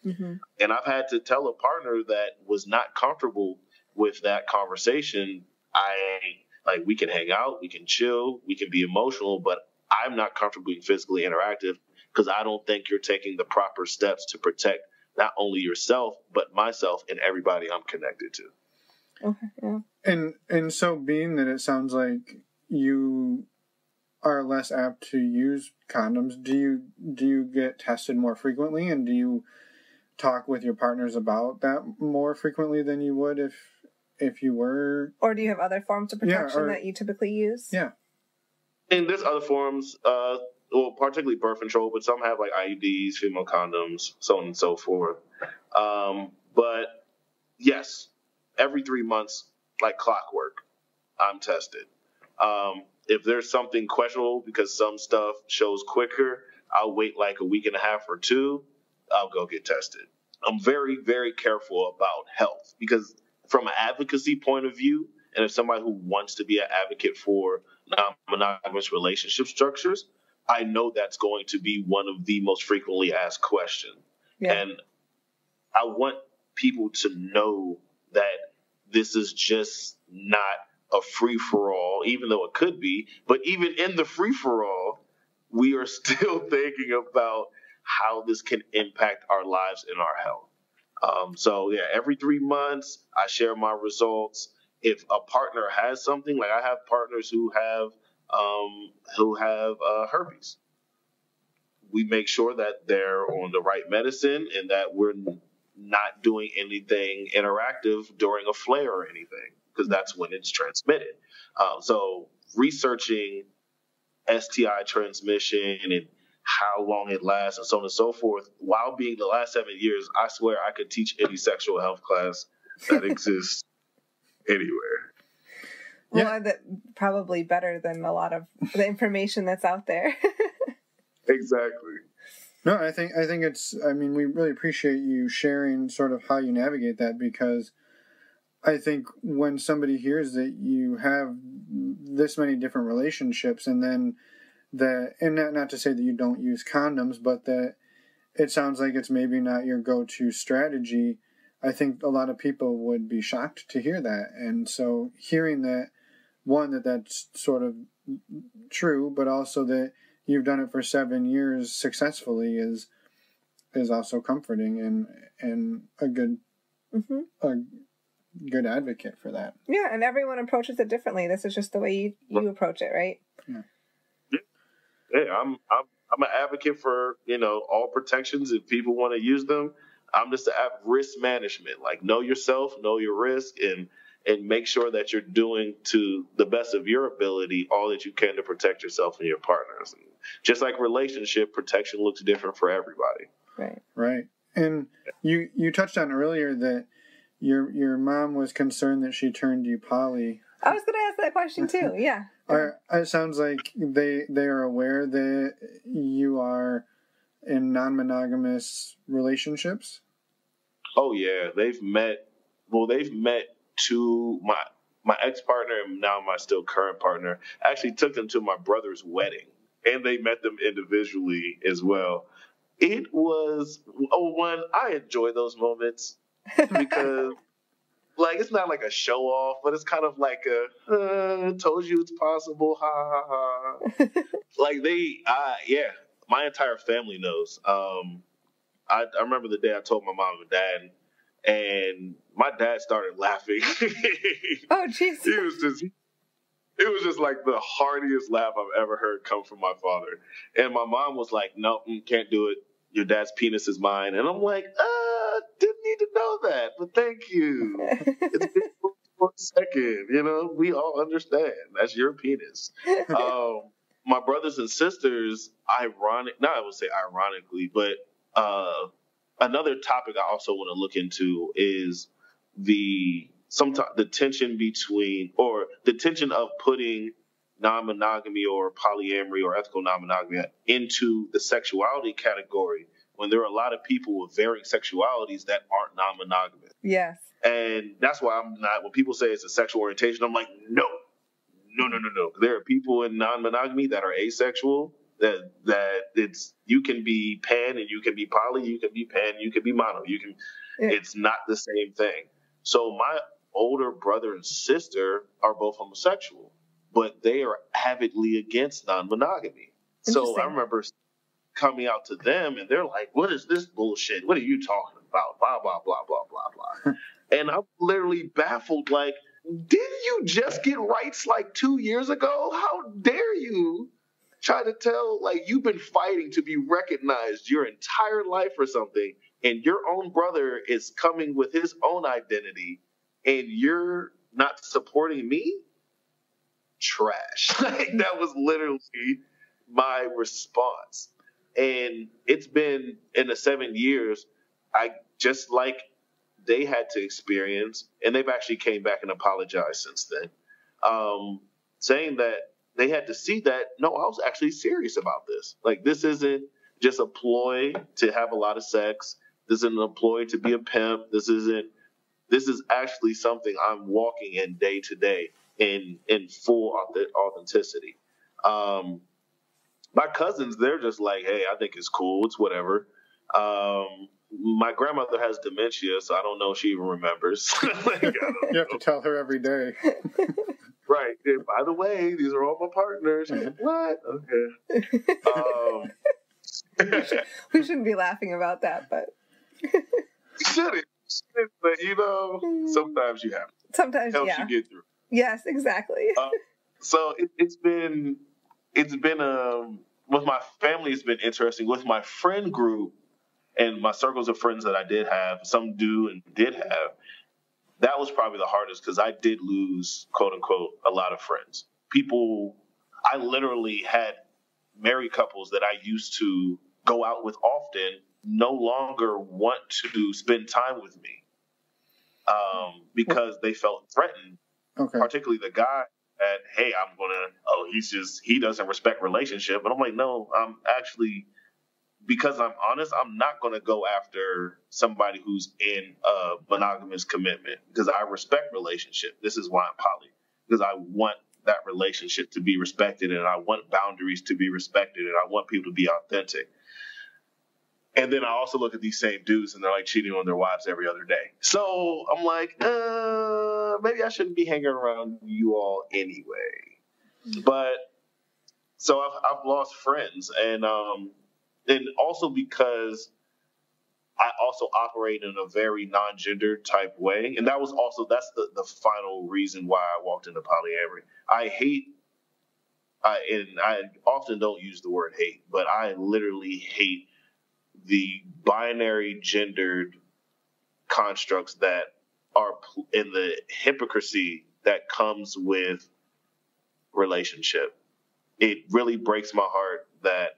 Mm-hmm. And I've had to tell a partner that was not comfortable with that conversation, we can hang out, we can chill, we can be emotional, but I'm not comfortable being physically interactive because I don't think you're taking the proper steps to protect not only yourself, but myself and everybody I'm connected to. Okay, yeah. And so being that it sounds like you are less apt to use condoms, do you get tested more frequently, and do you talk with your partners about that more frequently than you would if you were? Or do you have other forms of protection that you typically use? Yeah. And there's other forms, well, particularly birth control, but some have like IUDs, female condoms, so on and so forth. But yes, every 3 months, like clockwork, I'm tested. If there's something questionable because some stuff shows quicker, I'll wait like a week and a half or two. I'll go get tested. I'm very, very careful about health because from an advocacy point of view, and as somebody who wants to be an advocate for non-monogamous relationship structures, I know that's going to be one of the most frequently asked questions. Yeah. And I want people to know that this is just not a free-for-all, even though it could be. But even in the free-for-all, we are still thinking about how this can impact our lives and our health. So, yeah, every 3 months, I share my results. If a partner has something, like I have partners who have herpes, we make sure that they're on the right medicine and that we're not doing anything interactive during a flare or anything, because that's when it's transmitted. So researching STI transmission and how long it lasts and so on and so forth, while being the last 7 years, I swear I could teach any sexual health class that exists anywhere. Well, yeah. Probably better than a lot of the information that's out there. Exactly. No, I think it's, I mean, we really appreciate you sharing sort of how you navigate that, because I think when somebody hears that you have this many different relationships, and then not to say that you don't use condoms, but that it sounds like it's maybe not your go-to strategy, I think a lot of people would be shocked to hear that. And so hearing that, one, that's sort of true, but also that you've done it for 7 years successfully is also comforting and a good a good advocate for that. Yeah, and everyone approaches it differently. This is just the way you approach it, right? Yeah. Yeah, I'm an advocate for, all protections if people want to use them. I'm just at risk management, like know yourself, know your risk, and make sure that you're doing to the best of your ability all that you can to protect yourself and your partners. And just like relationship, protection looks different for everybody. Right. And you touched on earlier that your mom was concerned that she turned you poly. I was going to ask that question too. Yeah. It sounds like they are aware that you are in non-monogamous relationships. Oh yeah, they've met to my ex-partner and now my still current partner. I actually took them to my brother's wedding, and they met them individually as well. It was I enjoy those moments because like it's not like a show off, but it's kind of like a told you it's possible, ha ha ha. Like my entire family knows. I remember the day I told my mom and dad, and my dad started laughing. Oh, jeez. It was just like the heartiest laugh I've ever heard come from my father. And my mom was like, "No, can't do it. Your dad's penis is mine." And I'm like, didn't need to know that, but thank you. It's been for a second, we all understand. That's your penis. My brothers and sisters, I would say ironically, but another topic I also want to look into is the tension of putting non-monogamy or polyamory or ethical non-monogamy into the sexuality category when there are a lot of people with varying sexualities that aren't non-monogamous. Yes. And that's why I'm not, when people say it's a sexual orientation, I'm like, no. There are people in non-monogamy that are asexual, that you can be pan and you can be poly, you can be pan, you can be mono. It's not the same thing. So my older brother and sister are both homosexual, but they are avidly against non-monogamy. So I remember coming out to them and they're like, "What is this bullshit? What are you talking about? Blah, blah, blah, blah, blah, blah." And I'm literally baffled, like, didn't you just get rights like 2 years ago? How dare you trying to tell, like, you've been fighting to be recognized your entire life or something, and your own brother is coming with his own identity, and you're not supporting me? Trash. Like, that was literally my response. And it's been, in the 7 years, I just like they had to experience, and they've actually came back and apologized since then, saying that they had to see that, no, I was actually serious about this. Like, this isn't just a ploy to have a lot of sex. This isn't a ploy to be a pimp. This is actually something I'm walking in day to day in full authenticity. My cousins, they're just like, hey, I think it's cool. It's whatever. My grandmother has dementia, so I don't know if she even remembers. Like, You have to tell her every day. Right. And by the way, these are all my partners. What? Okay. We shouldn't be laughing about that, but Shouldn't. But, sometimes you have to. Sometimes, Helps yeah. you get through. Yes, exactly. So it's been with my family, it's been interesting. With my friend group and my circles of friends that I did have, some do and did have, that was probably the hardest because I did lose, quote unquote, a lot of friends. People, I literally had married couples that I used to go out with often no longer want to spend time with me because they felt threatened. Okay. Particularly the guy that, hey, he doesn't respect relationship. And I'm like, no, I'm actually, because I'm honest, I'm not going to go after somebody who's in a monogamous commitment because I respect relationship. This is why I'm poly, because I want that relationship to be respected and I want boundaries to be respected and I want people to be authentic. And then I also look at these same dudes and they're like cheating on their wives every other day. So I'm like, maybe I shouldn't be hanging around you all anyway. But so I've lost friends and also because I also operate in a very non-gender type way. And that's the final reason why I walked into polyamory. And I often don't use the word hate, but I literally hate the binary gendered constructs that are in the hypocrisy that comes with relationship. It really breaks my heart that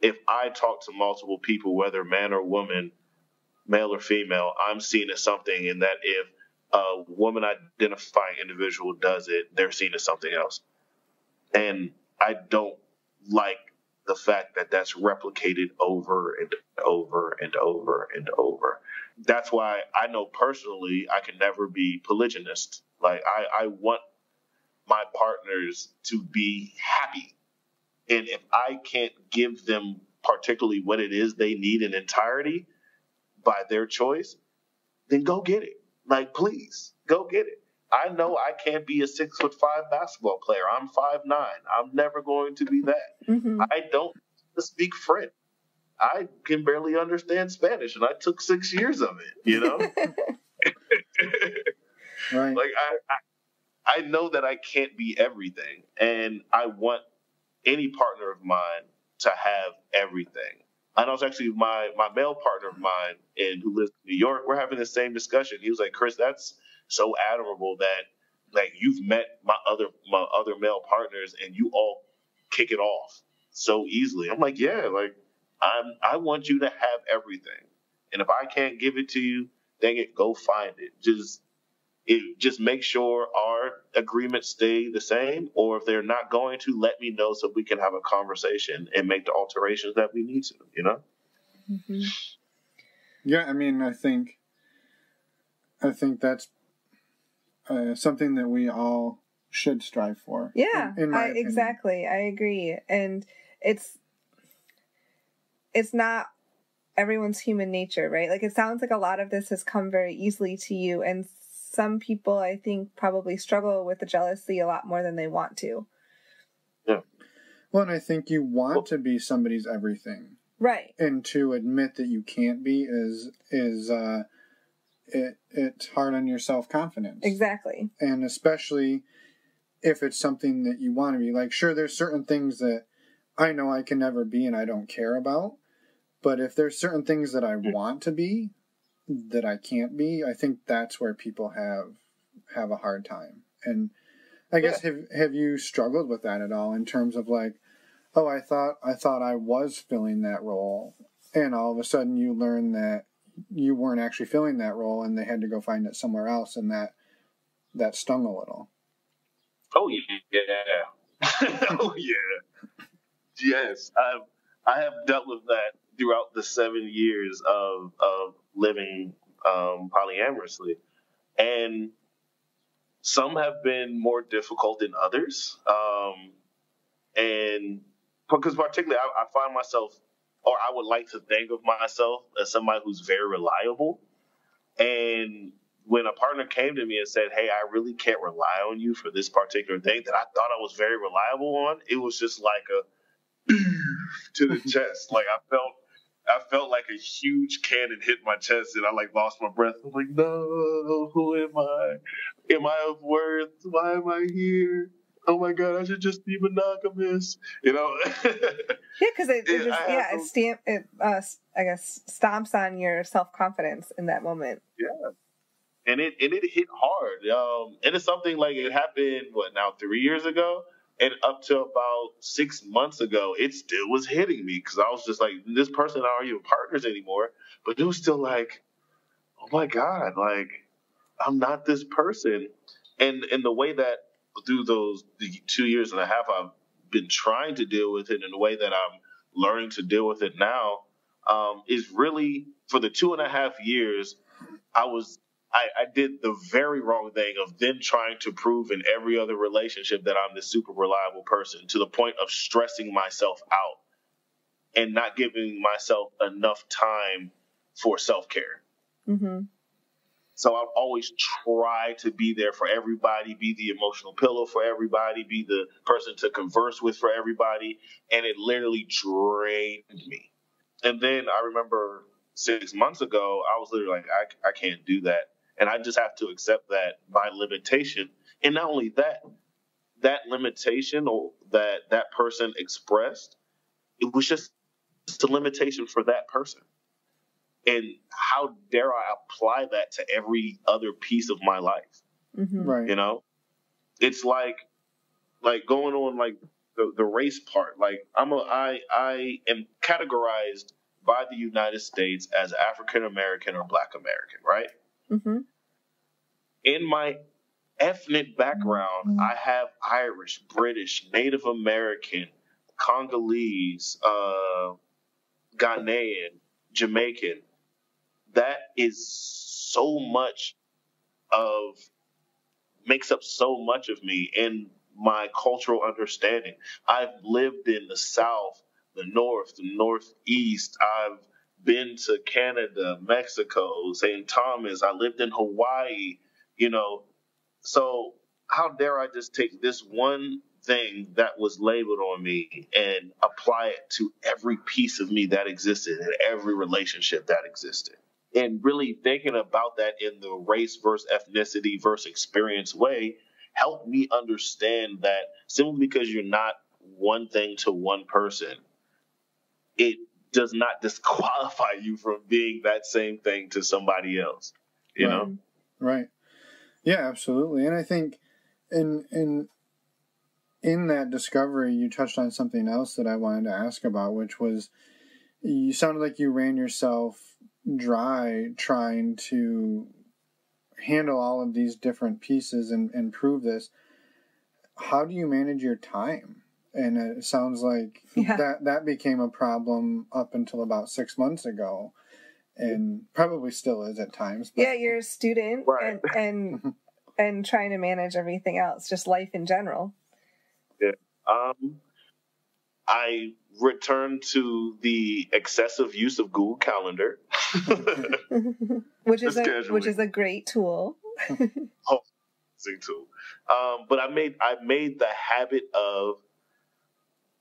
if I talk to multiple people, whether man or woman, male or female, I'm seen as something, and that if a woman identifying individual does it, they're seen as something else. And I don't like the fact that that's replicated over and over and over and over. That's why I know personally I can never be polygynist. Like I want my partners to be happy. And if I can't give them particularly what it is they need in entirety by their choice, then go get it. Like, please, go get it. I know I can't be a 6'5" basketball player. I'm 5'9". I'm never going to be that. Mm-hmm. I don't speak French. I can barely understand Spanish, and I took 6 years of it, Right. Like, I know that I can't be everything, and I want any partner of mine to have everything. I know it's actually my male partner of mine who lives in New York. We're having the same discussion. He was like, Chris, that's so admirable that like you've met my other male partners and you all kick it off so easily. I'm like, yeah, like I want you to have everything. And if I can't give it to you, dang it, go find it. Just make sure our agreements stay the same, or if they're not going to, let me know so we can have a conversation and make the alterations that we need to, Mm-hmm. Yeah, I mean, I think that's something that we all should strive for. Yeah, in my opinion. exactly. I agree. And it's not everyone's human nature, right? Like, it sounds like a lot of this has come very easily to you, and some people, I think, probably struggle with the jealousy a lot more than they want to. Yeah. Well, and I think you want to be somebody's everything. Right. And to admit that you can't be it's hard on your self-confidence. Exactly. And especially if it's something that you want to be. Like, sure, there's certain things that I know I can never be and I don't care about. But if there's certain things that I want to be that I can't be, I think that's where people have a hard time. And I guess have you struggled with that at all in terms of like, oh, I thought I was filling that role, and all of a sudden you learn that you weren't actually filling that role, and they had to go find it somewhere else, and that stung a little. Oh yeah, oh yeah, yes. I have dealt with that throughout the 7 years of living polyamorously, and some have been more difficult than others. And because particularly I find myself, or I would like to think of myself as somebody who's very reliable. And when a partner came to me and said, hey, I really can't rely on you for this particular thing that I thought I was very reliable on, it was just like a to the chest. Like I felt like a huge cannon hit my chest, and I like lost my breath. I'm like, no, who am I? Am I of worth? Why am I here? Oh my God, I should just be monogamous, you know? Yeah, because I guess stomps on your self-confidence in that moment. Yeah, and it hit hard. And it's something like it happened 3 years ago, and up to about 6 months ago, it still was hitting me because I was just like, this person and I aren't even partners anymore, but it was still like, oh my God, like I'm not this person, and the way that through the 2 years and a half I've been trying to deal with it in the way that I'm learning to deal with it now, is really for the 2.5 years I did the very wrong thing of then trying to prove in every other relationship that I'm this super reliable person to the point of stressing myself out and not giving myself enough time for self-care. Mm-hmm. So I've always tried to be there for everybody, be the emotional pillow for everybody, be the person to converse with for everybody, and it literally drained me. And then I remember 6 months ago, I was literally like, I can't do that. And I just have to accept that my limitation. And not only that limitation or that person expressed, it was just a limitation for that person. And how dare I apply that to every other piece of my life? Mm-hmm. Right. You know, it's like going on like the race part. Like I am categorized by the United States as African American or Black American, right? Mm-hmm. In my ethnic background, I have Irish, British, Native American, Congolese, Ghanaian, Jamaican. That is so much makes up so much of me in my cultural understanding. I've lived in the South, the North, the Northeast. I've been to Canada, Mexico, St. Thomas. I lived in Hawaii, you know. So how dare I just take this one thing that was labeled on me and apply it to every piece of me that existed in every relationship that existed? And really thinking about that in the race versus ethnicity versus experience way helped me understand that simply because you're not one thing to one person, it does not disqualify you from being that same thing to somebody else. You know? Right. Yeah, absolutely. And I think in that discovery, you touched on something else that I wanted to ask about, which was you sounded like you ran yourself dry trying to handle all of these different pieces and prove this. How do you manage your time? And it sounds like that became a problem up until about 6 months ago, and probably still is at times. But... Yeah, you're a student, right. and trying to manage everything else, just life in general. Yeah. I returned to the excessive use of Google Calendar, which is a great tool. Tool. But I made the habit of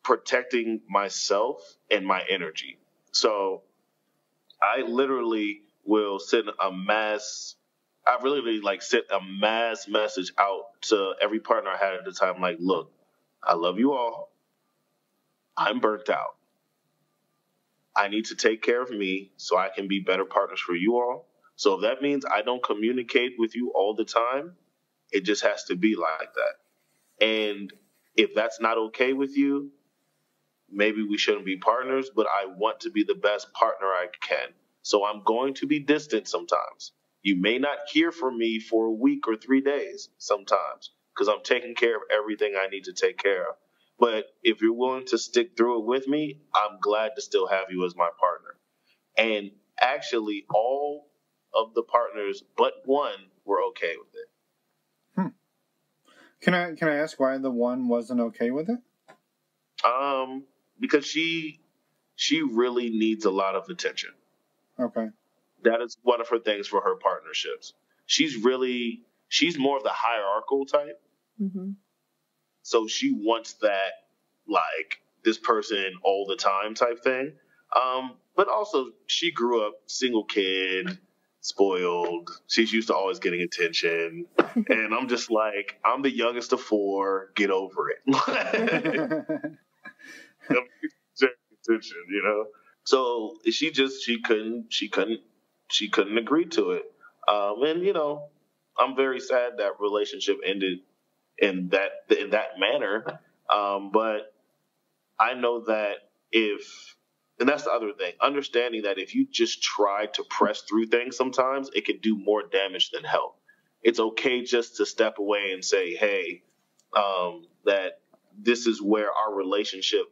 protecting myself and my energy. So I literally will send a mass message out to every partner I had at the time. Like, look, I love you all. I'm burnt out. I need to take care of me so I can be better partners for you all. So if that means I don't communicate with you all the time, it just has to be like that. And if that's not okay with you, maybe we shouldn't be partners, but I want to be the best partner I can. So I'm going to be distant sometimes. You may not hear from me for a week or 3 days sometimes because I'm taking care of everything I need to take care of. But if you're willing to stick through it with me, I'm glad to still have you as my partner. And actually, all of the partners but one were okay with it. Can I ask why the one wasn't okay with it? Because she really needs a lot of attention. Okay. That is one of her things for her partnerships. She's more of the hierarchical type. Mm-hmm. So she wants that, like, this person all the time type thing. But also she grew up single kid, spoiled. She's used to always getting attention. And I'm just like, I'm the youngest of 4. Get over it. Attention, you know? So she couldn't agree to it. And, you know, I'm very sad that relationship ended in that manner. But I know that and that's the other thing, understanding that if you just try to press through things sometimes, it can do more damage than help. It's okay just to step away and say, hey, that this is where our relationship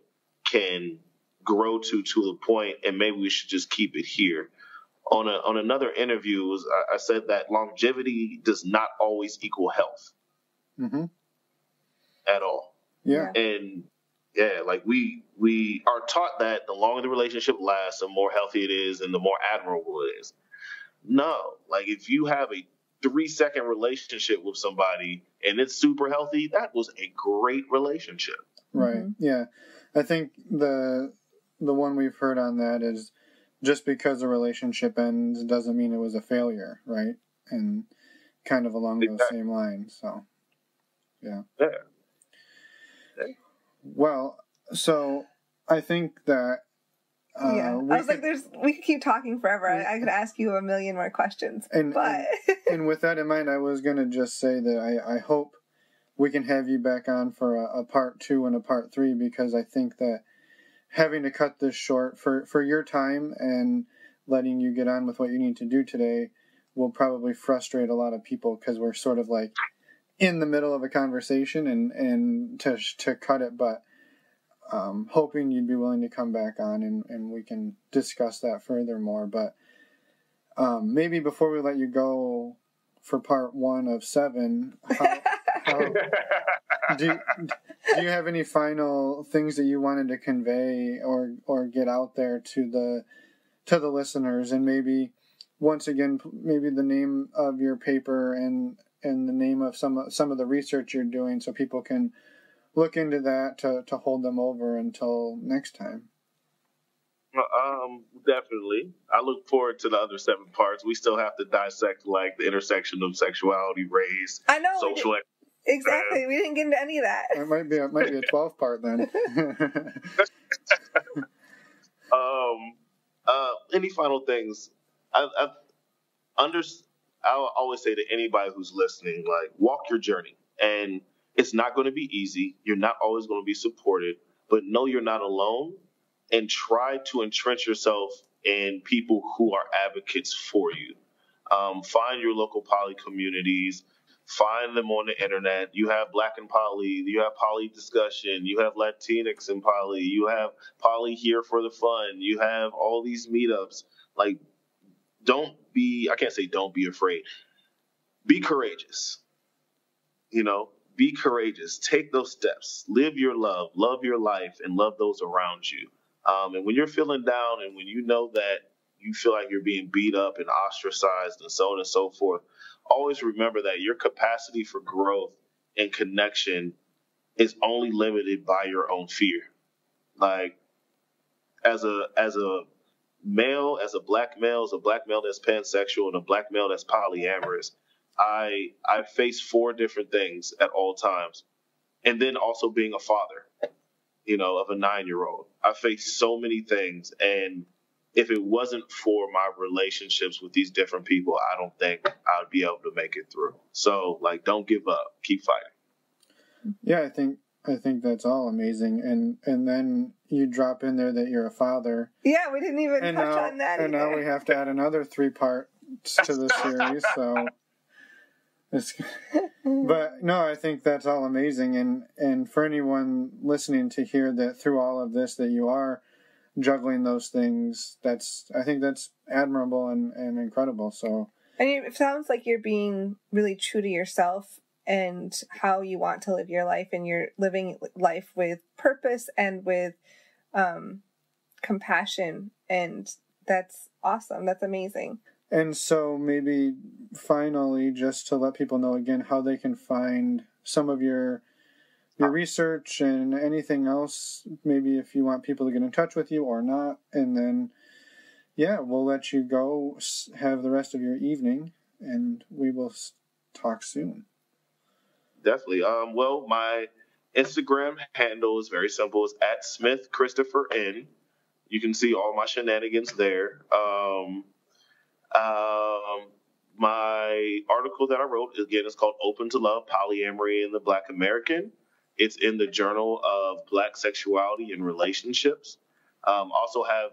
can grow to the point, and maybe we should just keep it here. On another interview, I said that longevity does not always equal health. Mm-hmm. At all. Yeah. And yeah, like we are taught that the longer the relationship lasts, the more healthy it is and the more admirable it is. No, like if you have a 3-second relationship with somebody and it's super healthy, that was a great relationship. Right. Mm-hmm. Yeah. I think the one we've heard on that is just because a relationship ends doesn't mean it was a failure, right? And kind of along those same lines. So, yeah. Yeah. Well, so I think that I was like, we could keep talking forever. I could ask you a million more questions, but and with that in mind, I was going to just say that I hope we can have you back on for a part 2 and a part 3, because I think that having to cut this short for your time and letting you get on with what you need to do today will probably frustrate a lot of people, because we're sort of like in the middle of a conversation and to cut it, but hoping you'd be willing to come back on and we can discuss that furthermore. But maybe before we let you go for part 1 of 7, do you have any final things that you wanted to convey or get out there to the listeners? And maybe once again, maybe the name of your paper and the name of some of the research you're doing, so people can look into that to hold them over until next time. Definitely. I look forward to the other 7 parts. We still have to dissect like the intersection of sexuality, race, I know, social. Exactly. We didn't get into any of that. It might be a 12 part then. Any final things? I'll always say to anybody who's listening, like, walk your journey. And it's not going to be easy. You're not always going to be supported, but know you're not alone, and try to entrench yourself in people who are advocates for you. Find your local poly communities. Find them on the internet. You have Black and Poly. You have Poly Discussion. You have Latinx and Poly. You have Poly Here for the Fun. You have all these meetups. Like, I can't say don't be afraid. Be courageous. You know, be courageous. Take those steps. Live your love your life, and love those around you. And when you're feeling down and when you know that you feel like you're being beat up and ostracized and so on and so forth, always remember that your capacity for growth and connection is only limited by your own fear. Like, as a male, as a black male that's pansexual and a black male that's polyamorous, I face 4 different things at all times. And then also being a father. of a 9-year-old. I faced so many things, and if it wasn't for my relationships with these different people, I don't think I'd be able to make it through. So, like, don't give up. Keep fighting. Yeah, I think that's all amazing. And then you drop in there that you're a father. Yeah, we didn't even touch on that. And now we have to add another 3 parts to the series. So, but no, I think that's all amazing. And for anyone listening to hear that through all of this that you are juggling those things, I think that's admirable and incredible. So, and it sounds like you're being really true to yourself and how you want to live your life, and you're living life with purpose and with compassion, and that's awesome. That's amazing. And so maybe finally, just to let people know again how they can find some of your research and anything else, maybe if you want people to get in touch with you or not. And then, yeah, we'll let you go have the rest of your evening, and we will talk soon. Definitely. Well, my Instagram handle is very simple. It's at Smith Christopher N. You can see all my shenanigans there. My article that I wrote, again, is called Open to Love, Polyamory in the Black American. It's in the Journal of Black Sexuality and Relationships. Also have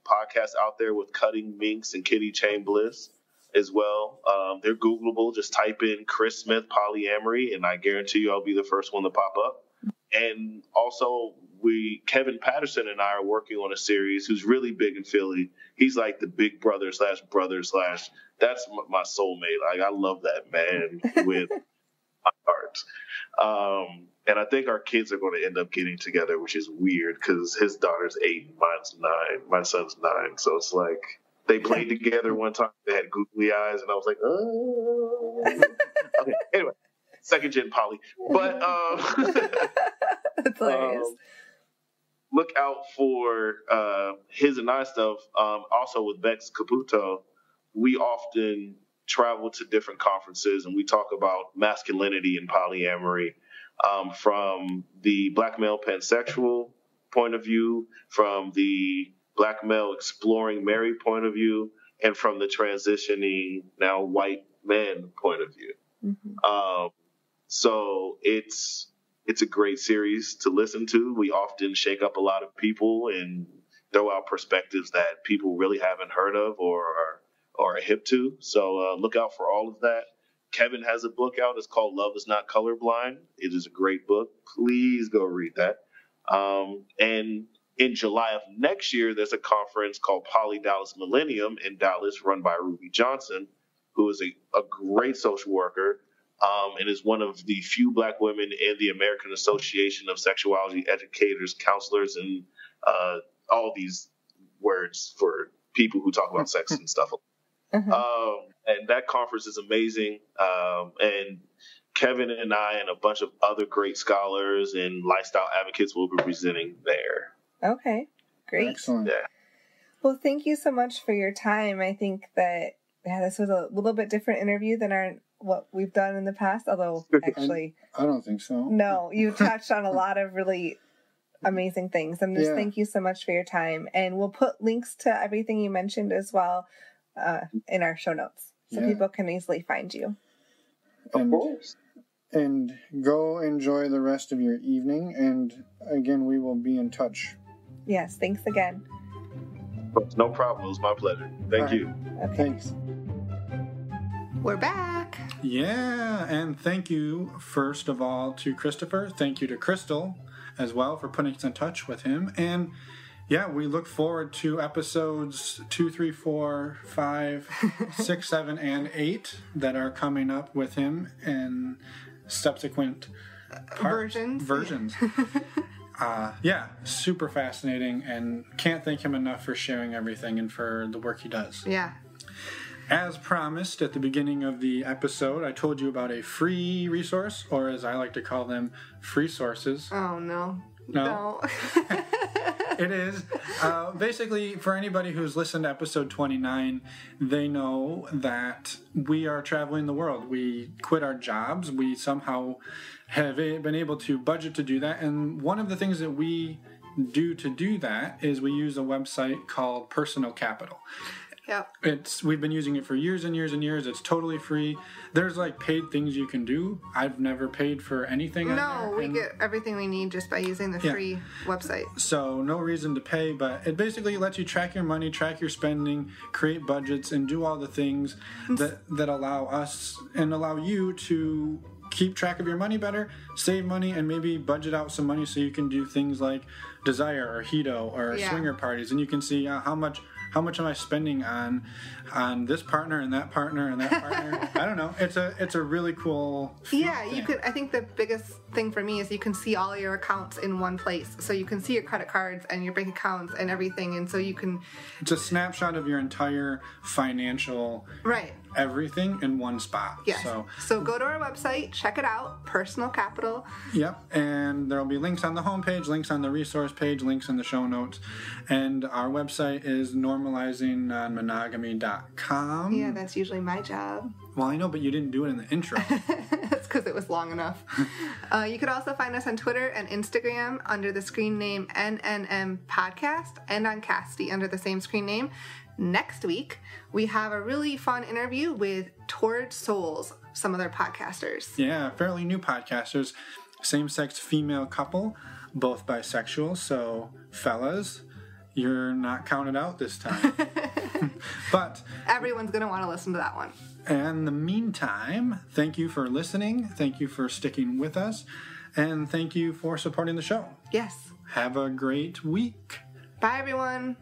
podcasts out there with Cutting Minks and Kitty Chain Bliss as well. They're Googleable. Just type in Chris Smith polyamory, and I guarantee you I'll be the first one to pop up. And also, Kevin Patterson and I are working on a series who's really big in Philly. He's like the big brother / that's my soulmate. Like, I love that man with my heart. And I think our kids are going to end up getting together, which is weird because his daughter's 8 and mine's 9. My son's 9. So it's like they played together one time. They had googly eyes, and I was like, oh. Okay, anyway, second gen poly. But that's hilarious. Look out for his and I stuff. Also with Bex Caputo, we often travel to different conferences, and we talk about masculinity and polyamory from the black male pansexual point of view, from the black male exploring married point of view, and from the transitioning now white man point of view. Mm-hmm. So it's a great series to listen to. We often shake up a lot of people and throw out perspectives that people really haven't heard of or are hip to. So look out for all of that. Kevin has a book out. It's called Love is Not Colorblind. It is a great book. Please go read that. And in July of next year, there's a conference called Poly Dallas Millennium in Dallas, run by Ruby Johnson, who is a great social worker and is one of the few black women in the American Association of Sexuality Educators, Counselors, and all these words for people who talk about sex and stuff. Mm-hmm. And that conference is amazing. And Kevin and I and a bunch of other great scholars and lifestyle advocates will be presenting there. Okay, great. Excellent. Yeah. Well, thank you so much for your time. I think that this was a little bit different interview than what we've done in the past, although actually... I don't think so. No, you touched on a lot of really amazing things. And just thank you so much for your time. And we'll put links to everything you mentioned as well in our show notes, so people can easily find you. Of course. And go enjoy the rest of your evening. And again, we will be in touch. Yes, thanks again. No problem. It was my pleasure. Thank you. Okay. Thanks. We're back. Yeah, and thank you, first of all, to Christopher. Thank you to Crystal as well for putting us in touch with him. And yeah, we look forward to episodes 2, 3, 4, 5, 6, 7, and 8 that are coming up with him and subsequent versions. Yeah, super fascinating, and can't thank him enough for sharing everything and for the work he does. Yeah. As promised at the beginning of the episode, I told you about a free resource, or as I like to call them, free sources. Oh, no. No. It is. Basically, for anybody who's listened to episode 29, they know that we are traveling the world. We quit our jobs. We somehow have been able to budget to do that. And one of the things that we do to do that is we use a website called Personal Capital. Yep. We've been using it for years and years and years. It's totally free. There's like paid things you can do. I've never paid for anything. No, we get everything we need just by using the free website. So no reason to pay, but it basically lets you track your money, track your spending, create budgets, and do all the things that allow us and allow you to keep track of your money better, save money, and maybe budget out some money so you can do things like Desire or Hito or swinger parties, and you can see how much am I spending on this partner and that partner and that partner. I don't know. It's a really cool thing. You could. I think the biggest thing for me is you can see all your accounts in one place. So you can see your credit cards and your bank accounts and everything, and so you can. It's a snapshot of your entire financial everything in one spot. Yes. So go to our website, check it out, Personal Capital. Yep, and there will be links on the homepage, links on the resource page, links in the show notes, and our website is normalizingnonmonogamy.com. Yeah, that's usually my job. Well, I know, but you didn't do it in the intro. That's because it was long enough. You could also find us on Twitter and Instagram under the screen name NNM Podcast, and on Casty under the same screen name. Next week, we have a really fun interview with Toward Souls, some other podcasters. Yeah, fairly new podcasters. Same-sex female couple, both bisexual. So, fellas, you're not counted out this time. But everyone's going to want to listen to that one. And in the meantime, thank you for listening. Thank you for sticking with us. And thank you for supporting the show. Yes. Have a great week. Bye, everyone.